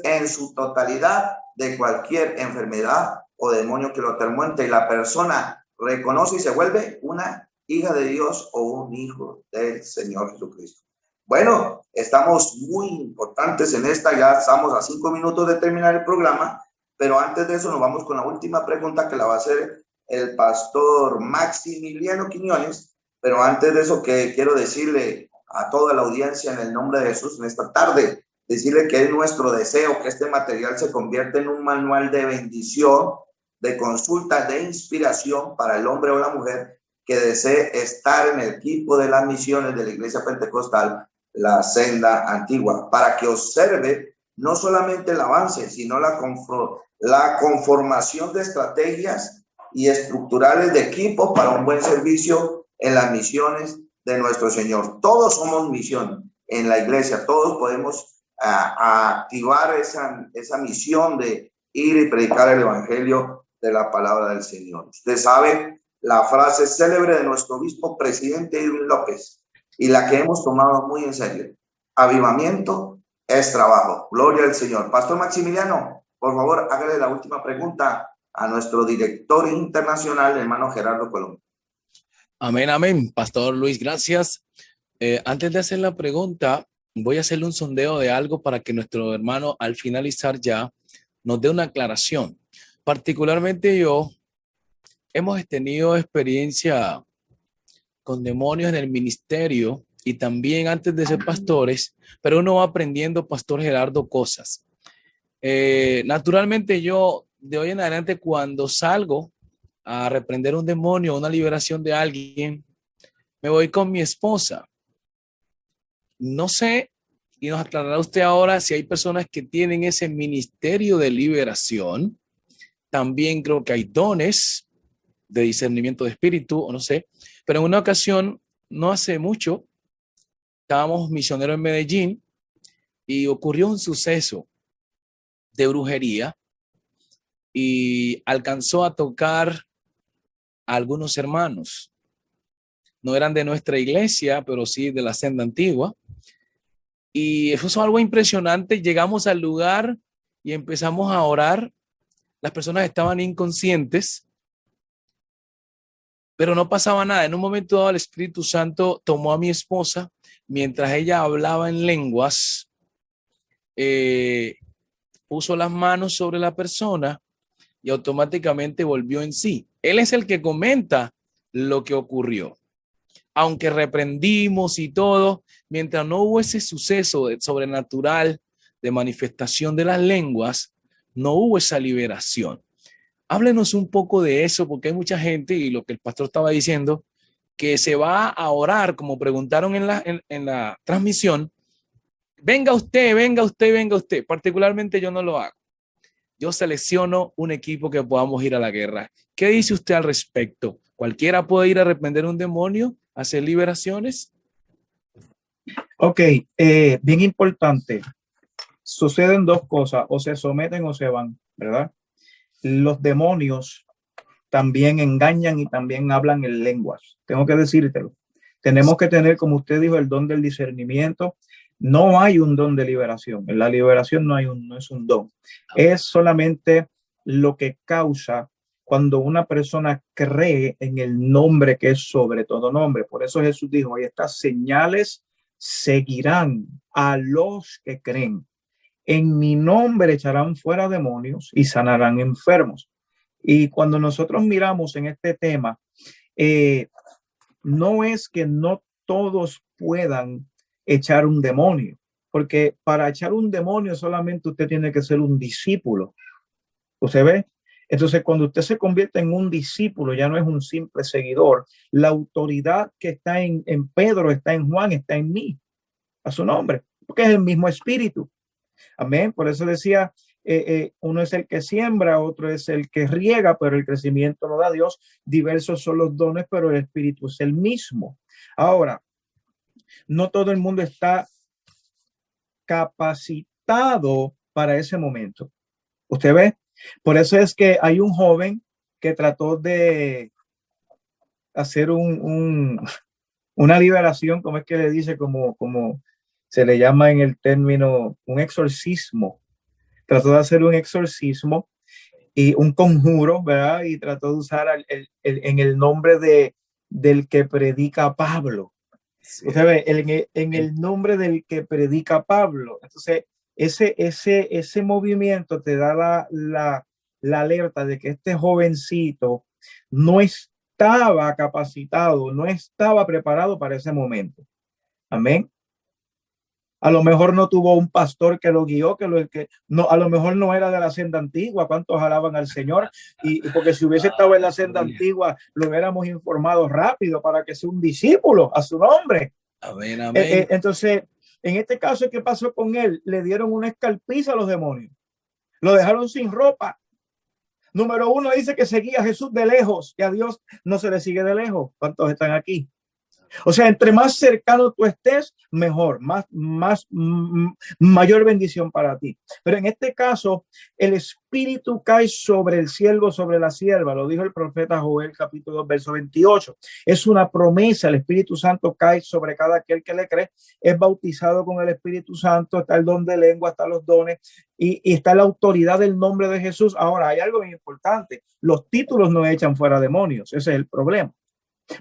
en su totalidad de cualquier enfermedad o demonio que lo atormente, y la persona reconoce y se vuelve una hija de Dios o un hijo del Señor Jesucristo. Bueno, estamos muy importantes en esta, ya estamos a 5 minutos de terminar el programa, pero antes de eso nos vamos con la última pregunta que la va a hacer el pastor Maximiliano Quiñones. Pero antes de eso, que quiero decirle a toda la audiencia en el nombre de Jesús en esta tarde, decirle que es nuestro deseo que este material se convierta en un manual de bendición, de consulta, de inspiración para el hombre o la mujer que desee estar en el equipo de las misiones de la Iglesia Pentecostal, la senda antigua, para que observe no solamente el avance, sino la conformación de estrategias y estructurales de equipos para un buen servicio en las misiones de nuestro Señor. Todos somos misión en la iglesia, todos podemos a activar esa misión de ir y predicar el evangelio de la palabra del Señor. Usted sabe la frase célebre de nuestro obispo presidente Irving López, y la que hemos tomado muy en serio: avivamiento es trabajo. Gloria al Señor. Pastor Maximiliano, por favor, hágale la última pregunta a nuestro director internacional, hermano Gerardo Colón. Amén, amén. Pastor Luis, gracias. Antes de hacer la pregunta, voy a hacerle un sondeo de algo para que nuestro hermano, al finalizar ya, nos dé una aclaración. Particularmente yo, hemos tenido experiencia con demonios en el ministerio y también antes de ser pastores, pero uno va aprendiendo, Pastor Gerardo, cosas. Naturalmente yo, de hoy en adelante, cuando salgo a reprender un demonio, una liberación de alguien, me voy con mi esposa. No sé Y nos aclarará usted ahora si hay personas que tienen ese ministerio de liberación. También creo que hay dones de discernimiento de espíritu, o no sé. Pero en una ocasión, no hace mucho, estábamos misioneros en Medellín y ocurrió un suceso de brujería y alcanzó a tocar a algunos hermanos. No eran de nuestra iglesia, pero sí de la senda antigua. Y eso es algo impresionante. Llegamos al lugar y empezamos a orar. Las personas estaban inconscientes, pero no pasaba nada. En un momento dado, el Espíritu Santo tomó a mi esposa mientras ella hablaba en lenguas, puso las manos sobre la persona y automáticamente volvió en sí. Él es el que comenta lo que ocurrió. Aunque reprendimos y todo, mientras no hubo ese suceso sobrenatural de manifestación de las lenguas, no hubo esa liberación. Háblenos un poco de eso, porque hay mucha gente, y lo que el pastor estaba diciendo, que se va a orar, como preguntaron en la transmisión, venga usted, venga usted, venga usted. Particularmente yo no lo hago. Yo selecciono un equipo que podamos ir a la guerra. ¿Qué dice usted al respecto? ¿Cualquiera puede ir a reprender un demonio, hacer liberaciones? Ok, bien importante. Suceden dos cosas, o se someten o se van, ¿verdad? Los demonios también engañan y también hablan en lenguas. Tengo que decírtelo. Tenemos que tener, como usted dijo, el don del discernimiento. No hay un don de liberación. En la liberación no es un don. Es solamente lo que causa cuando una persona cree en el nombre que es sobre todo nombre. Por eso Jesús dijo, y estas señales seguirán a los que creen. En mi nombre echarán fuera demonios y sanarán enfermos. Y cuando nosotros miramos en este tema, no es que no todos puedan echar un demonio, porque para echar un demonio solamente usted tiene que ser un discípulo. ¿Usted ve? Entonces, cuando usted se convierte en un discípulo, ya no es un simple seguidor. La autoridad que está en Pedro, está en Juan, está en mí, a su nombre, porque es el mismo espíritu. Amén. Por eso decía, uno es el que siembra, otro es el que riega, pero el crecimiento lo da Dios. Diversos son los dones, pero el espíritu es el mismo. Ahora, no todo el mundo está capacitado para ese momento. ¿Usted ve? Por eso es que hay un joven que trató de hacer una liberación, como es que le dice, como se le llama en el término, un exorcismo. Trató de hacer un exorcismo y un conjuro, ¿verdad? Y trató de usar en el nombre del que predica Pablo. Sí. Usted ve, en el nombre del que predica Pablo. Entonces, ese movimiento te da la alerta de que este jovencito no estaba capacitado, no estaba preparado para ese momento. Amén. A lo mejor no tuvo un pastor que lo guió, a lo mejor no era de la senda antigua. ¿Cuántos alaban al Señor? Y porque si hubiese estado en la senda antigua, lo hubiéramos informado rápido para que sea un discípulo a su nombre. Amén, amén. Entonces, en este caso, ¿qué pasó con él? Le dieron una escalpiza a los demonios. Lo dejaron sin ropa. Número uno, dice que seguía a Jesús de lejos, que a Dios no se le sigue de lejos. ¿Cuántos están aquí? O sea, entre más cercano tú estés, mejor, mayor bendición para ti. Pero en este caso, el espíritu cae sobre el siervo, sobre la sierva. Lo dijo el profeta Joel, capítulo 2, verso 28. Es una promesa. El Espíritu Santo cae sobre cada aquel que le cree. Es bautizado con el Espíritu Santo. Está el don de lengua, están los dones y está la autoridad del nombre de Jesús. Ahora, hay algo muy importante. Los títulos no echan fuera demonios. Ese es el problema.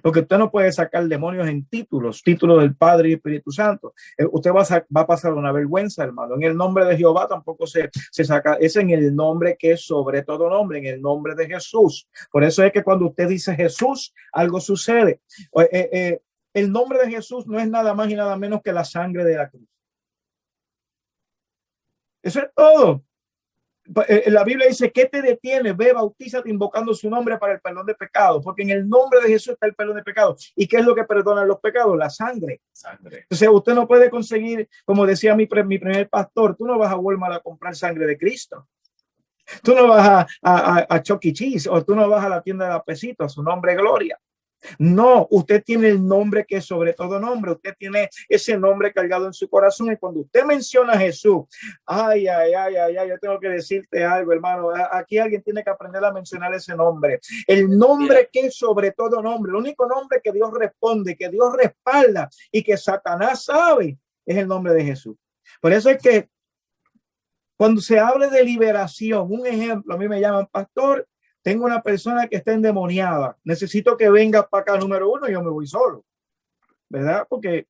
Porque usted no puede sacar demonios en títulos del Padre y Espíritu Santo. Usted va a pasar una vergüenza, hermano. En el nombre de Jehová tampoco se saca. Es en el nombre que es sobre todo nombre, en el nombre de Jesús. Por eso es que cuando usted dice Jesús, algo sucede. El nombre de Jesús no es nada más y nada menos que la sangre de la cruz. Eso es todo. La Biblia dice: ¿qué te detiene? Ve, bautízate invocando su nombre para el perdón de pecados, porque en el nombre de Jesús está el perdón de pecados. ¿Y qué es lo que perdona los pecados? La sangre. Entonces usted no puede conseguir, como decía mi primer pastor, tú no vas a Walmart a comprar sangre de Cristo. Tú no vas a Chuck E. Cheese, o tú no vas a la tienda de Apesito, a su nombre gloria. No, usted tiene el nombre que es sobre todo nombre. Usted tiene ese nombre cargado en su corazón. Y cuando usted menciona a Jesús, ay, yo tengo que decirte algo, hermano. Aquí alguien tiene que aprender a mencionar ese nombre. El nombre que es sobre todo nombre. El único nombre que Dios responde, que Dios respalda y que Satanás sabe, es el nombre de Jesús. Por eso es que cuando se hable de liberación, un ejemplo, a mí me llaman: pastor, tengo una persona que está endemoniada, necesito que venga para acá. Número uno, yo me voy solo, ¿verdad? Porque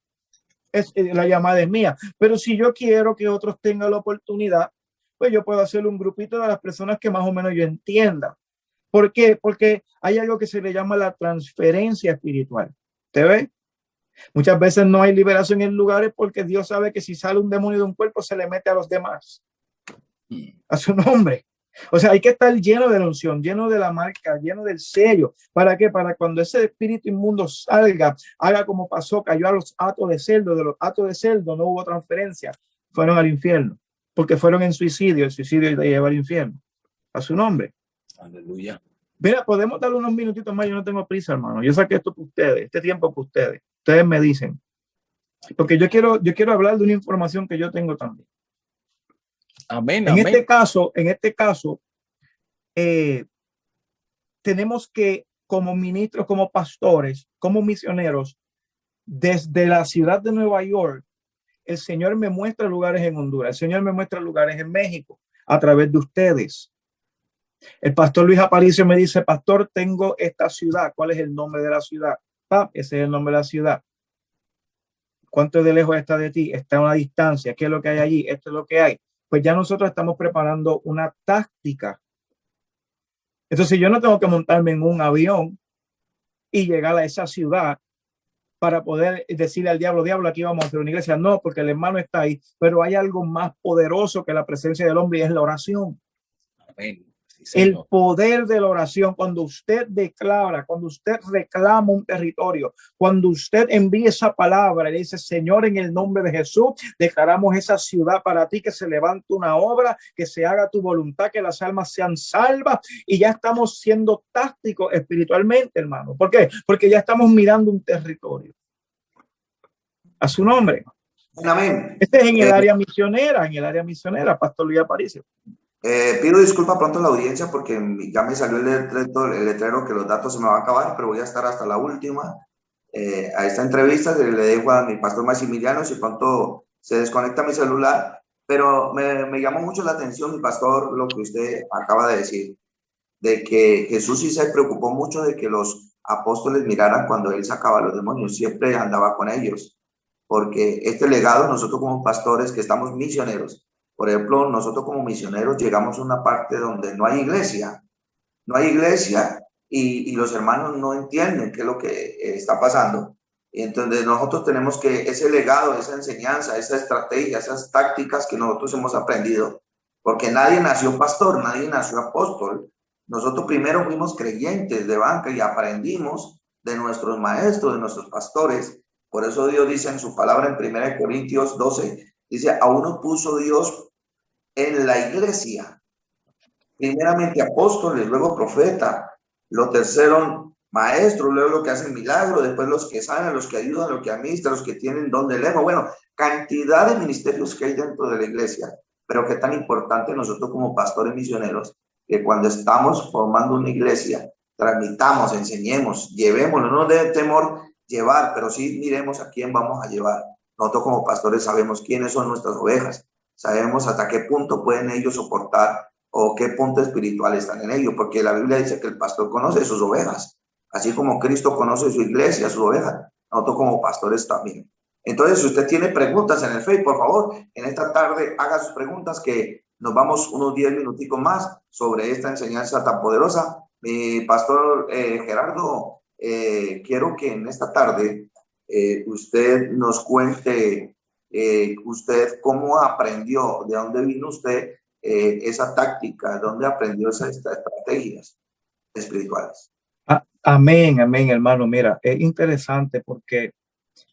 la llamada es mía. Pero si yo quiero que otros tengan la oportunidad, pues yo puedo hacer un grupito de las personas que más o menos yo entienda. ¿Por qué? Porque hay algo que se le llama la transferencia espiritual. ¿Te ve? Muchas veces no hay liberación en lugares porque Dios sabe que si sale un demonio de un cuerpo, se le mete a los demás. A su nombre. O sea, hay que estar lleno de la unción, lleno de la marca, lleno del sello. ¿Para qué? Para cuando ese espíritu inmundo salga, haga como pasó, cayó a los hatos de cerdo. De los hatos de cerdo no hubo transferencia, fueron al infierno, porque fueron en suicidio. El suicidio te lleva al infierno. A su nombre. Aleluya. Mira, podemos darle unos minutitos más. Yo no tengo prisa, hermano. Yo saqué esto para ustedes, este tiempo para ustedes. Ustedes me dicen. Porque yo quiero hablar de una información que yo tengo también. Amén, En amén. este caso, tenemos que, como ministros, como pastores, como misioneros, desde la ciudad de Nueva York, el Señor me muestra lugares en Honduras, el Señor me muestra lugares en México, a través de ustedes. El pastor Luis Aparicio me dice: pastor, tengo esta ciudad. ¿Cuál es el nombre de la ciudad? Ese es el nombre de la ciudad. ¿Cuánto de lejos está de ti? Está a una distancia. ¿Qué es lo que hay allí? Esto es lo que hay. Pues ya nosotros estamos preparando una táctica. Entonces yo no tengo que montarme en un avión y llegar a esa ciudad para poder decirle al diablo: diablo, aquí vamos a hacer una iglesia. No, porque el hermano está ahí, pero hay algo más poderoso que la presencia del hombre, y es la oración. Amén. Sí, el poder de la oración. Cuando usted declara, cuando usted reclama un territorio, cuando usted envía esa palabra y le dice: Señor, en el nombre de Jesús, declaramos esa ciudad para ti, que se levante una obra, que se haga tu voluntad, que las almas sean salvas. Y ya estamos siendo tácticos espiritualmente, hermano. ¿Por qué? Porque ya estamos mirando un territorio. A su nombre. Amén. Este es en el área misionera, Pastor Luis Aparicio. Pido disculpas pronto a la audiencia porque ya me salió el letrero que los datos se me van a acabar, pero voy a estar hasta la última a esta entrevista. Le dejo a mi pastor Maximiliano si pronto se desconecta mi celular, pero me llamó mucho la atención, mi pastor, lo que usted acaba de decir, de que Jesús sí se preocupó mucho de que los apóstoles miraran cuando él sacaba a los demonios, siempre andaba con ellos, porque este legado, nosotros como pastores que estamos misioneros, por ejemplo, nosotros como misioneros llegamos a una parte donde no hay iglesia y los hermanos no entienden qué es lo que está pasando. Y entonces nosotros tenemos que ese legado, esa enseñanza, esa estrategia, esas tácticas que nosotros hemos aprendido, porque nadie nació pastor, nadie nació apóstol. Nosotros primero fuimos creyentes de banca y aprendimos de nuestros maestros, de nuestros pastores. Por eso Dios dice en su palabra en 1 Corintios 12, dice: a uno puso Dios en la iglesia, primeramente apóstoles, luego profeta, lo tercero maestros, luego los que hacen milagros, después los que sanan, los que ayudan, los que administran, los que tienen don de lengua. Bueno, cantidad de ministerios que hay dentro de la iglesia, pero qué tan importante nosotros como pastores misioneros, que cuando estamos formando una iglesia, transmitamos, enseñemos, llevémoslo, no de temor llevar, pero sí miremos a quién vamos a llevar. Nosotros como pastores sabemos quiénes son nuestras ovejas, sabemos hasta qué punto pueden ellos soportar o qué punto espiritual están en ellos, porque la Biblia dice que el pastor conoce sus ovejas, así como Cristo conoce su iglesia, su oveja, nosotros como pastores también. Entonces, si usted tiene preguntas en el Facebook, por favor, en esta tarde haga sus preguntas, que nos vamos unos 10 minuticos más sobre esta enseñanza tan poderosa. Mi pastor Gerardo, quiero que en esta tarde usted nos cuente usted cómo aprendió, de dónde vino usted esa táctica? ¿Dónde aprendió esas estrategias espirituales? Amén, amén, hermano. Mira, es interesante porque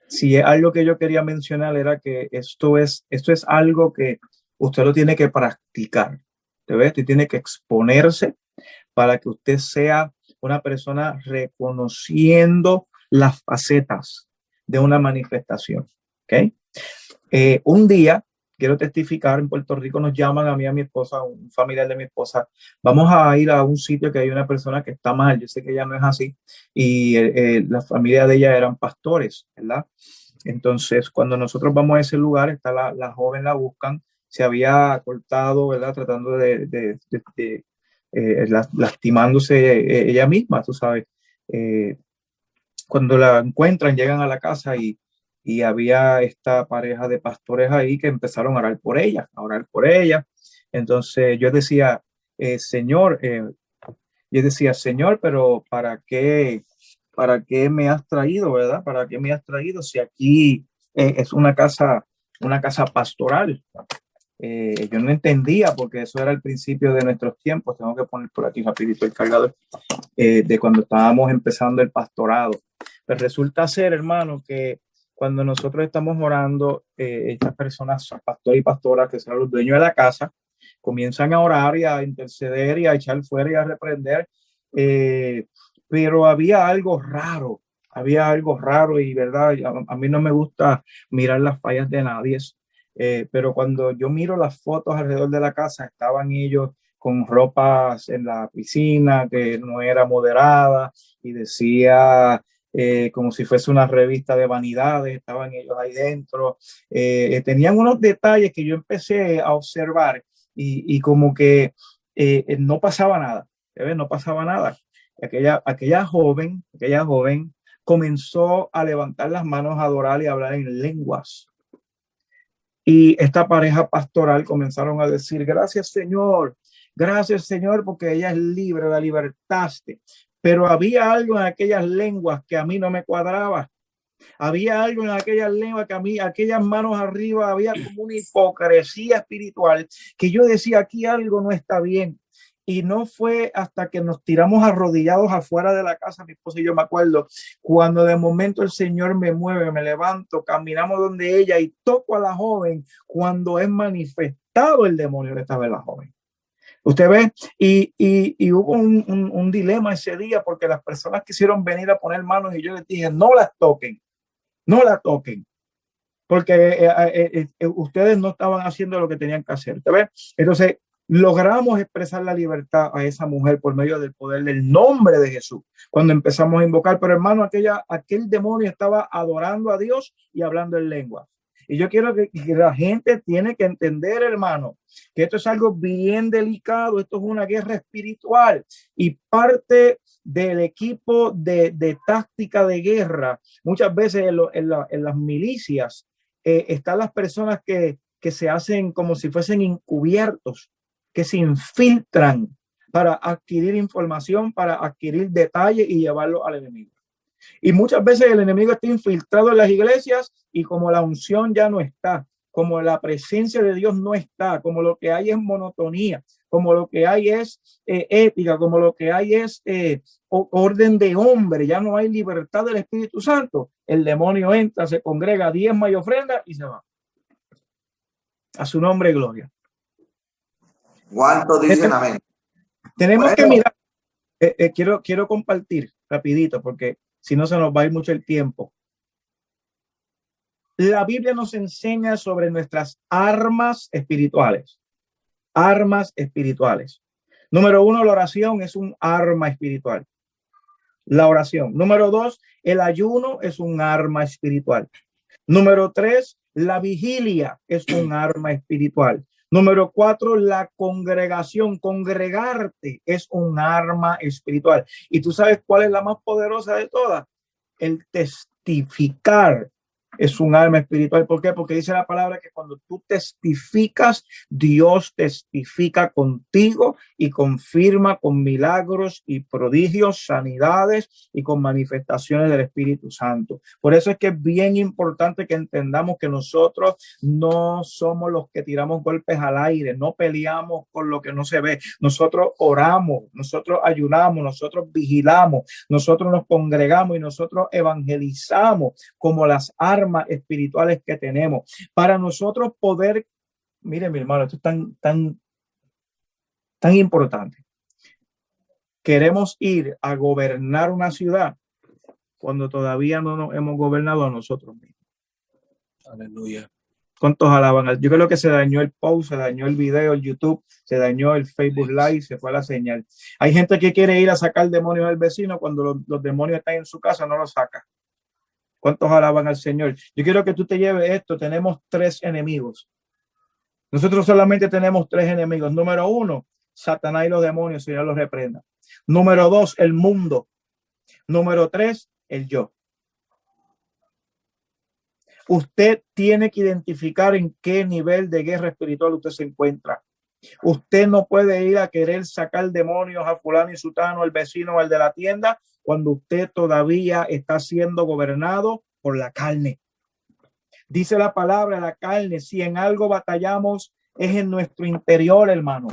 si es algo que yo quería mencionar era que esto es algo que usted lo tiene que practicar. ¿Te ves? Usted tiene que exponerse para que usted sea una persona reconociendo las facetas de una manifestación. ¿Ok? Un día, quiero testificar, en Puerto Rico nos llaman a mí, a mi esposa, un familiar de mi esposa, vamos a ir a un sitio que hay una persona que está mal, yo sé que ella no es así, y la familia de ella eran pastores, ¿verdad? Entonces, cuando nosotros vamos a ese lugar, está la joven, la buscan, se había cortado, ¿verdad? Tratando lastimándose ella misma, tú sabes. Cuando la encuentran, llegan a la casa y había esta pareja de pastores ahí que empezaron a orar por ella, a orar por ella. Entonces yo decía, Señor, Señor, pero ¿para qué me has traído, verdad? ¿Para qué me has traído si aquí es una casa pastoral? Yo no entendía porque eso era el principio de nuestros tiempos. Tengo que poner por aquí rapidito el cargador de cuando estábamos empezando el pastorado. Pues resulta ser, hermano, que cuando nosotros estamos orando, estas personas, pastor y pastora, que son los dueños de la casa, comienzan a orar y a interceder y a echar fuera y a reprender. Pero había algo raro y, verdad, a mí no me gusta mirar las fallas de nadie. Pero cuando yo miro las fotos alrededor de la casa, estaban ellos con ropas en la piscina que no era moderada y decía como si fuese una revista de vanidades, estaban ellos ahí dentro. Tenían unos detalles que yo empecé a observar y como que no pasaba nada, ¿ves? No pasaba nada. Aquella joven comenzó a levantar las manos, a adorar y a hablar en lenguas. Y esta pareja pastoral comenzaron a decir, gracias Señor, porque ella es libre, la libertaste. Pero había algo en aquellas lenguas que a mí no me cuadraba. Había algo en aquellas lenguas que a mí, aquellas manos arriba, había como una hipocresía espiritual que yo decía, aquí algo no está bien. Y no fue hasta que nos tiramos arrodillados afuera de la casa, mi esposa y yo, me acuerdo, cuando de momento el Señor me mueve, me levanto, caminamos donde ella y toco a la joven cuando es manifestado el demonio que estaba en la joven. Usted ve, y hubo un dilema ese día porque las personas quisieron venir a poner manos y yo les dije, no la toquen, porque ustedes no estaban haciendo lo que tenían que hacer. ¿Te ves? Entonces, logramos expresar la libertad a esa mujer por medio del poder del nombre de Jesús. Cuando empezamos a invocar, pero hermano, aquel demonio estaba adorando a Dios y hablando en lengua. Y yo quiero que la gente tiene que entender, hermano, que esto es algo bien delicado, esto es una guerra espiritual y parte del equipo de táctica de guerra. Muchas veces en las milicias están las personas que se hacen como si fuesen encubiertos, que se infiltran para adquirir información, para adquirir detalles y llevarlo al enemigo. Y muchas veces el enemigo está infiltrado en las iglesias y como la unción ya no está, como la presencia de Dios no está, como lo que hay es monotonía, como lo que hay es ética, como lo que hay es orden de hombre, ya no hay libertad del Espíritu Santo, el demonio entra, se congrega, diezma y ofrenda y se va. A su nombre, gloria. ¿Cuántos dicen amén? Tenemos que mirar, quiero compartir rapidito porque si no se nos va a ir mucho el tiempo. La Biblia nos enseña sobre nuestras armas espirituales. Armas espirituales. Número 1, la oración es un arma espiritual. La oración. Número 2, el ayuno es un arma espiritual. Número 3, la vigilia es un arma espiritual. Número 4, la congregación, congregarte es un arma espiritual. ¿Y tú sabes cuál es la más poderosa de todas? El testificar es un alma espiritual. ¿Por qué? Porque dice la palabra que cuando tú testificas, Dios testifica contigo y confirma con milagros y prodigios, sanidades y con manifestaciones del Espíritu Santo. Por eso es que es bien importante que entendamos que nosotros no somos los que tiramos golpes al aire, no peleamos con lo que no se ve. Nosotros oramos, nosotros ayunamos, nosotros vigilamos, nosotros nos congregamos y nosotros evangelizamos como las armas espirituales que tenemos para nosotros poder. Miren, mi hermano, esto es tan importante. Queremos ir a gobernar una ciudad cuando todavía no nos hemos gobernado a nosotros mismos. Aleluya. ¿Cuántos alaban? Yo creo que se dañó el post, se dañó el video, el YouTube, se dañó el Facebook Live, se fue la señal. Hay gente que quiere ir a sacar demonios del vecino cuando los demonios están en su casa, no los saca. ¿Cuántos alaban al Señor? Yo quiero que tú te lleves esto. Tenemos 3 enemigos. Nosotros solamente tenemos 3 enemigos. Número 1, Satanás y los demonios, Señor los reprenda. Número 2, el mundo. Número 3, el yo. Usted tiene que identificar en qué nivel de guerra espiritual usted se encuentra. Usted no puede ir a querer sacar demonios a fulano y sutano, al vecino o al de la tienda, cuando usted todavía está siendo gobernado por la carne. Dice la palabra, la carne, si en algo batallamos, es en nuestro interior, hermano.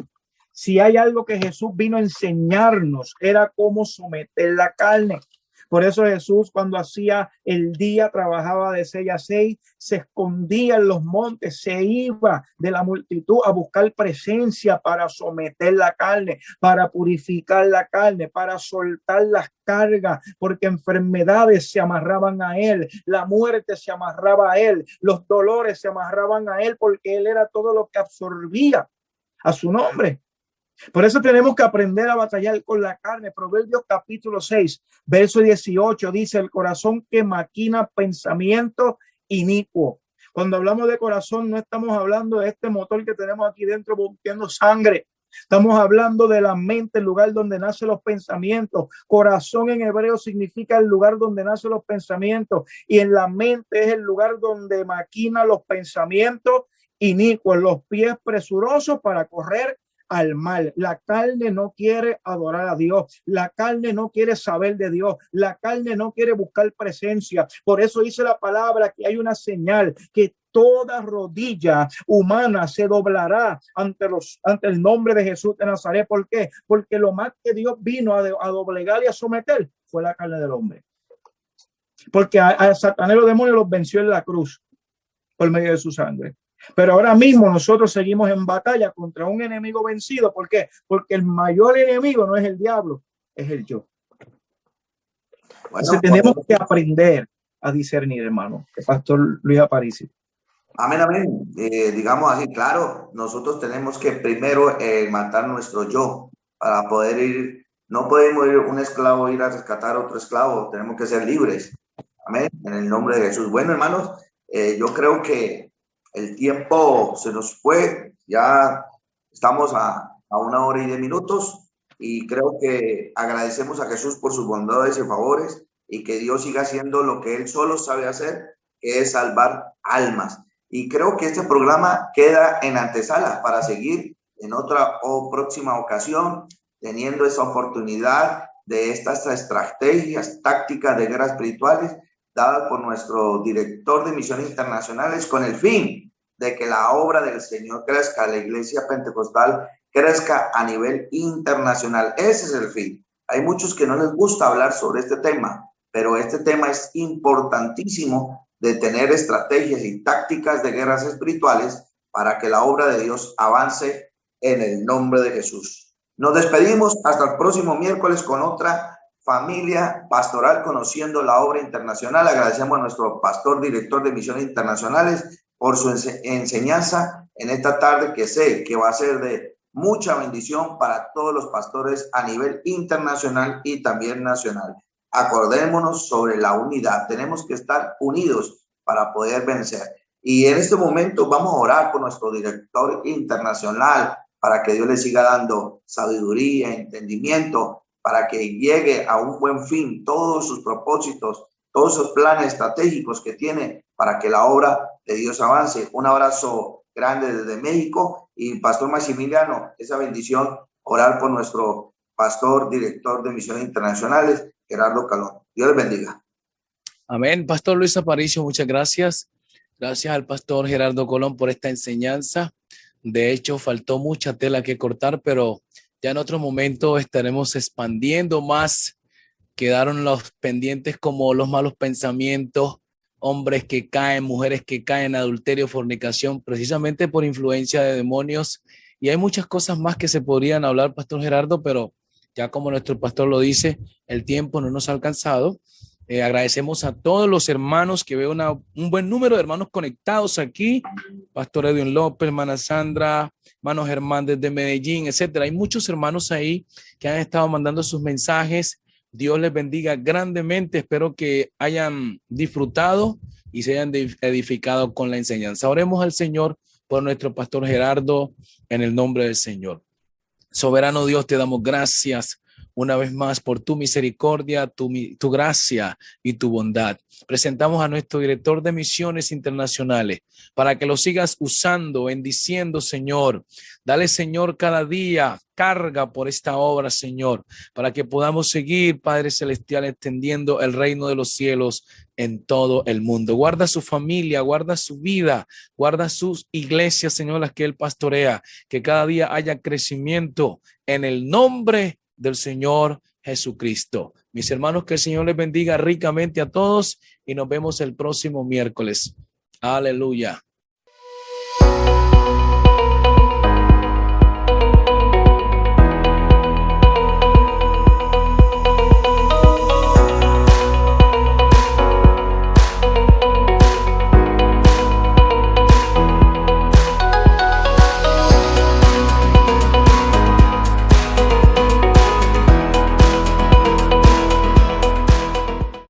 Si hay algo que Jesús vino a enseñarnos, era cómo someter la carne. Por eso Jesús, cuando hacía el día, trabajaba de 6 a 6, se escondía en los montes, se iba de la multitud a buscar presencia para someter la carne, para purificar la carne, para soltar las cargas, porque enfermedades se amarraban a él, la muerte se amarraba a él, los dolores se amarraban a él, porque él era todo lo que absorbía a su nombre. Por eso tenemos que aprender a batallar con la carne. Proverbios capítulo 6, verso 18 dice: el corazón que maquina pensamiento inicuo. Cuando hablamos de corazón, no estamos hablando de este motor que tenemos aquí dentro bombeando sangre. Estamos hablando de la mente, el lugar donde nacen los pensamientos. Corazón en hebreo significa el lugar donde nacen los pensamientos. Y en la mente es el lugar donde maquina los pensamientos inicuos, los pies presurosos para correr al mal. La carne no quiere adorar a Dios. La carne no quiere saber de Dios. La carne no quiere buscar presencia. Por eso dice la palabra que hay una señal, que toda rodilla humana se doblará ante el nombre de Jesús de Nazaret. ¿Por qué? Porque lo más que Dios vino a doblegar y a someter fue la carne del hombre. Porque a Satanás y los demonios los venció en la cruz por medio de su sangre. Pero ahora mismo nosotros seguimos en batalla contra un enemigo vencido. ¿Por qué? Porque el mayor enemigo no es el diablo, es el yo. Entonces tenemos que aprender a discernir, hermano. El pastor Luis Aparicio. Amén, amén. Digamos así, claro, nosotros tenemos que primero matar nuestro yo para poder ir. No podemos ir un esclavo ir a rescatar a otro esclavo. Tenemos que ser libres. Amén. En el nombre de Jesús. Bueno, hermanos, yo creo que el tiempo se nos fue, ya estamos a 1 hora y 10 minutos y creo que agradecemos a Jesús por sus bondades y favores y que Dios siga haciendo lo que Él solo sabe hacer, que es salvar almas. Y creo que este programa queda en antesala para seguir en otra o próxima ocasión, teniendo esa oportunidad de estas estrategias tácticas de guerras espirituales dadas por nuestro director de misiones internacionales con el fin de que la obra del Señor crezca, la iglesia pentecostal crezca a nivel internacional. Ese es el fin. Hay muchos que no les gusta hablar sobre este tema, pero este tema es importantísimo de tener estrategias y tácticas de guerras espirituales para que la obra de Dios avance en el nombre de Jesús. Nos despedimos hasta el próximo miércoles con otra familia pastoral conociendo la obra internacional. Agradecemos a nuestro pastor director de misiones internacionales por su enseñanza en esta tarde, que sé que va a ser de mucha bendición para todos los pastores a nivel internacional y también nacional. Acordémonos sobre la unidad. Tenemos que estar unidos para poder vencer. Y en este momento vamos a orar por nuestro director internacional para que Dios le siga dando sabiduría, entendimiento, para que llegue a un buen fin todos sus propósitos, todos esos planes estratégicos que tiene para que la obra de Dios avance. Un abrazo grande desde México. Y Pastor Maximiliano, esa bendición, orar por nuestro pastor, director de Misiones Internacionales, Gerardo Colón. Dios les bendiga. Amén. Pastor Luis Aparicio, muchas gracias. Gracias al pastor Gerardo Colón por esta enseñanza. De hecho, faltó mucha tela que cortar, pero ya en otro momento estaremos expandiendo más. Quedaron los pendientes como los malos pensamientos, hombres que caen, mujeres que caen, adulterio, fornicación, precisamente por influencia de demonios. Y hay muchas cosas más que se podrían hablar, Pastor Gerardo, pero ya como nuestro pastor lo dice, el tiempo no nos ha alcanzado. Agradecemos a todos los hermanos, que veo un buen número de hermanos conectados aquí. Pastor Edwin López, hermana Sandra, hermano Germán desde Medellín, etcétera. Hay muchos hermanos ahí que han estado mandando sus mensajes. Dios les bendiga grandemente. Espero que hayan disfrutado y se hayan edificado con la enseñanza. Oremos al Señor por nuestro pastor Gerardo en el nombre del Señor. Soberano Dios, te damos gracias una vez más por tu misericordia, tu gracia y tu bondad. Presentamos a nuestro director de Misiones Internacionales para que lo sigas usando, bendiciendo, Señor. Dale, Señor, cada día carga por esta obra, Señor, para que podamos seguir, Padre Celestial, extendiendo el reino de los cielos en todo el mundo. Guarda su familia, guarda su vida, guarda sus iglesias, Señor, las que él pastorea, que cada día haya crecimiento en el nombre del Señor Jesucristo. Mis hermanos, que el Señor les bendiga ricamente a todos y nos vemos el próximo miércoles. Aleluya.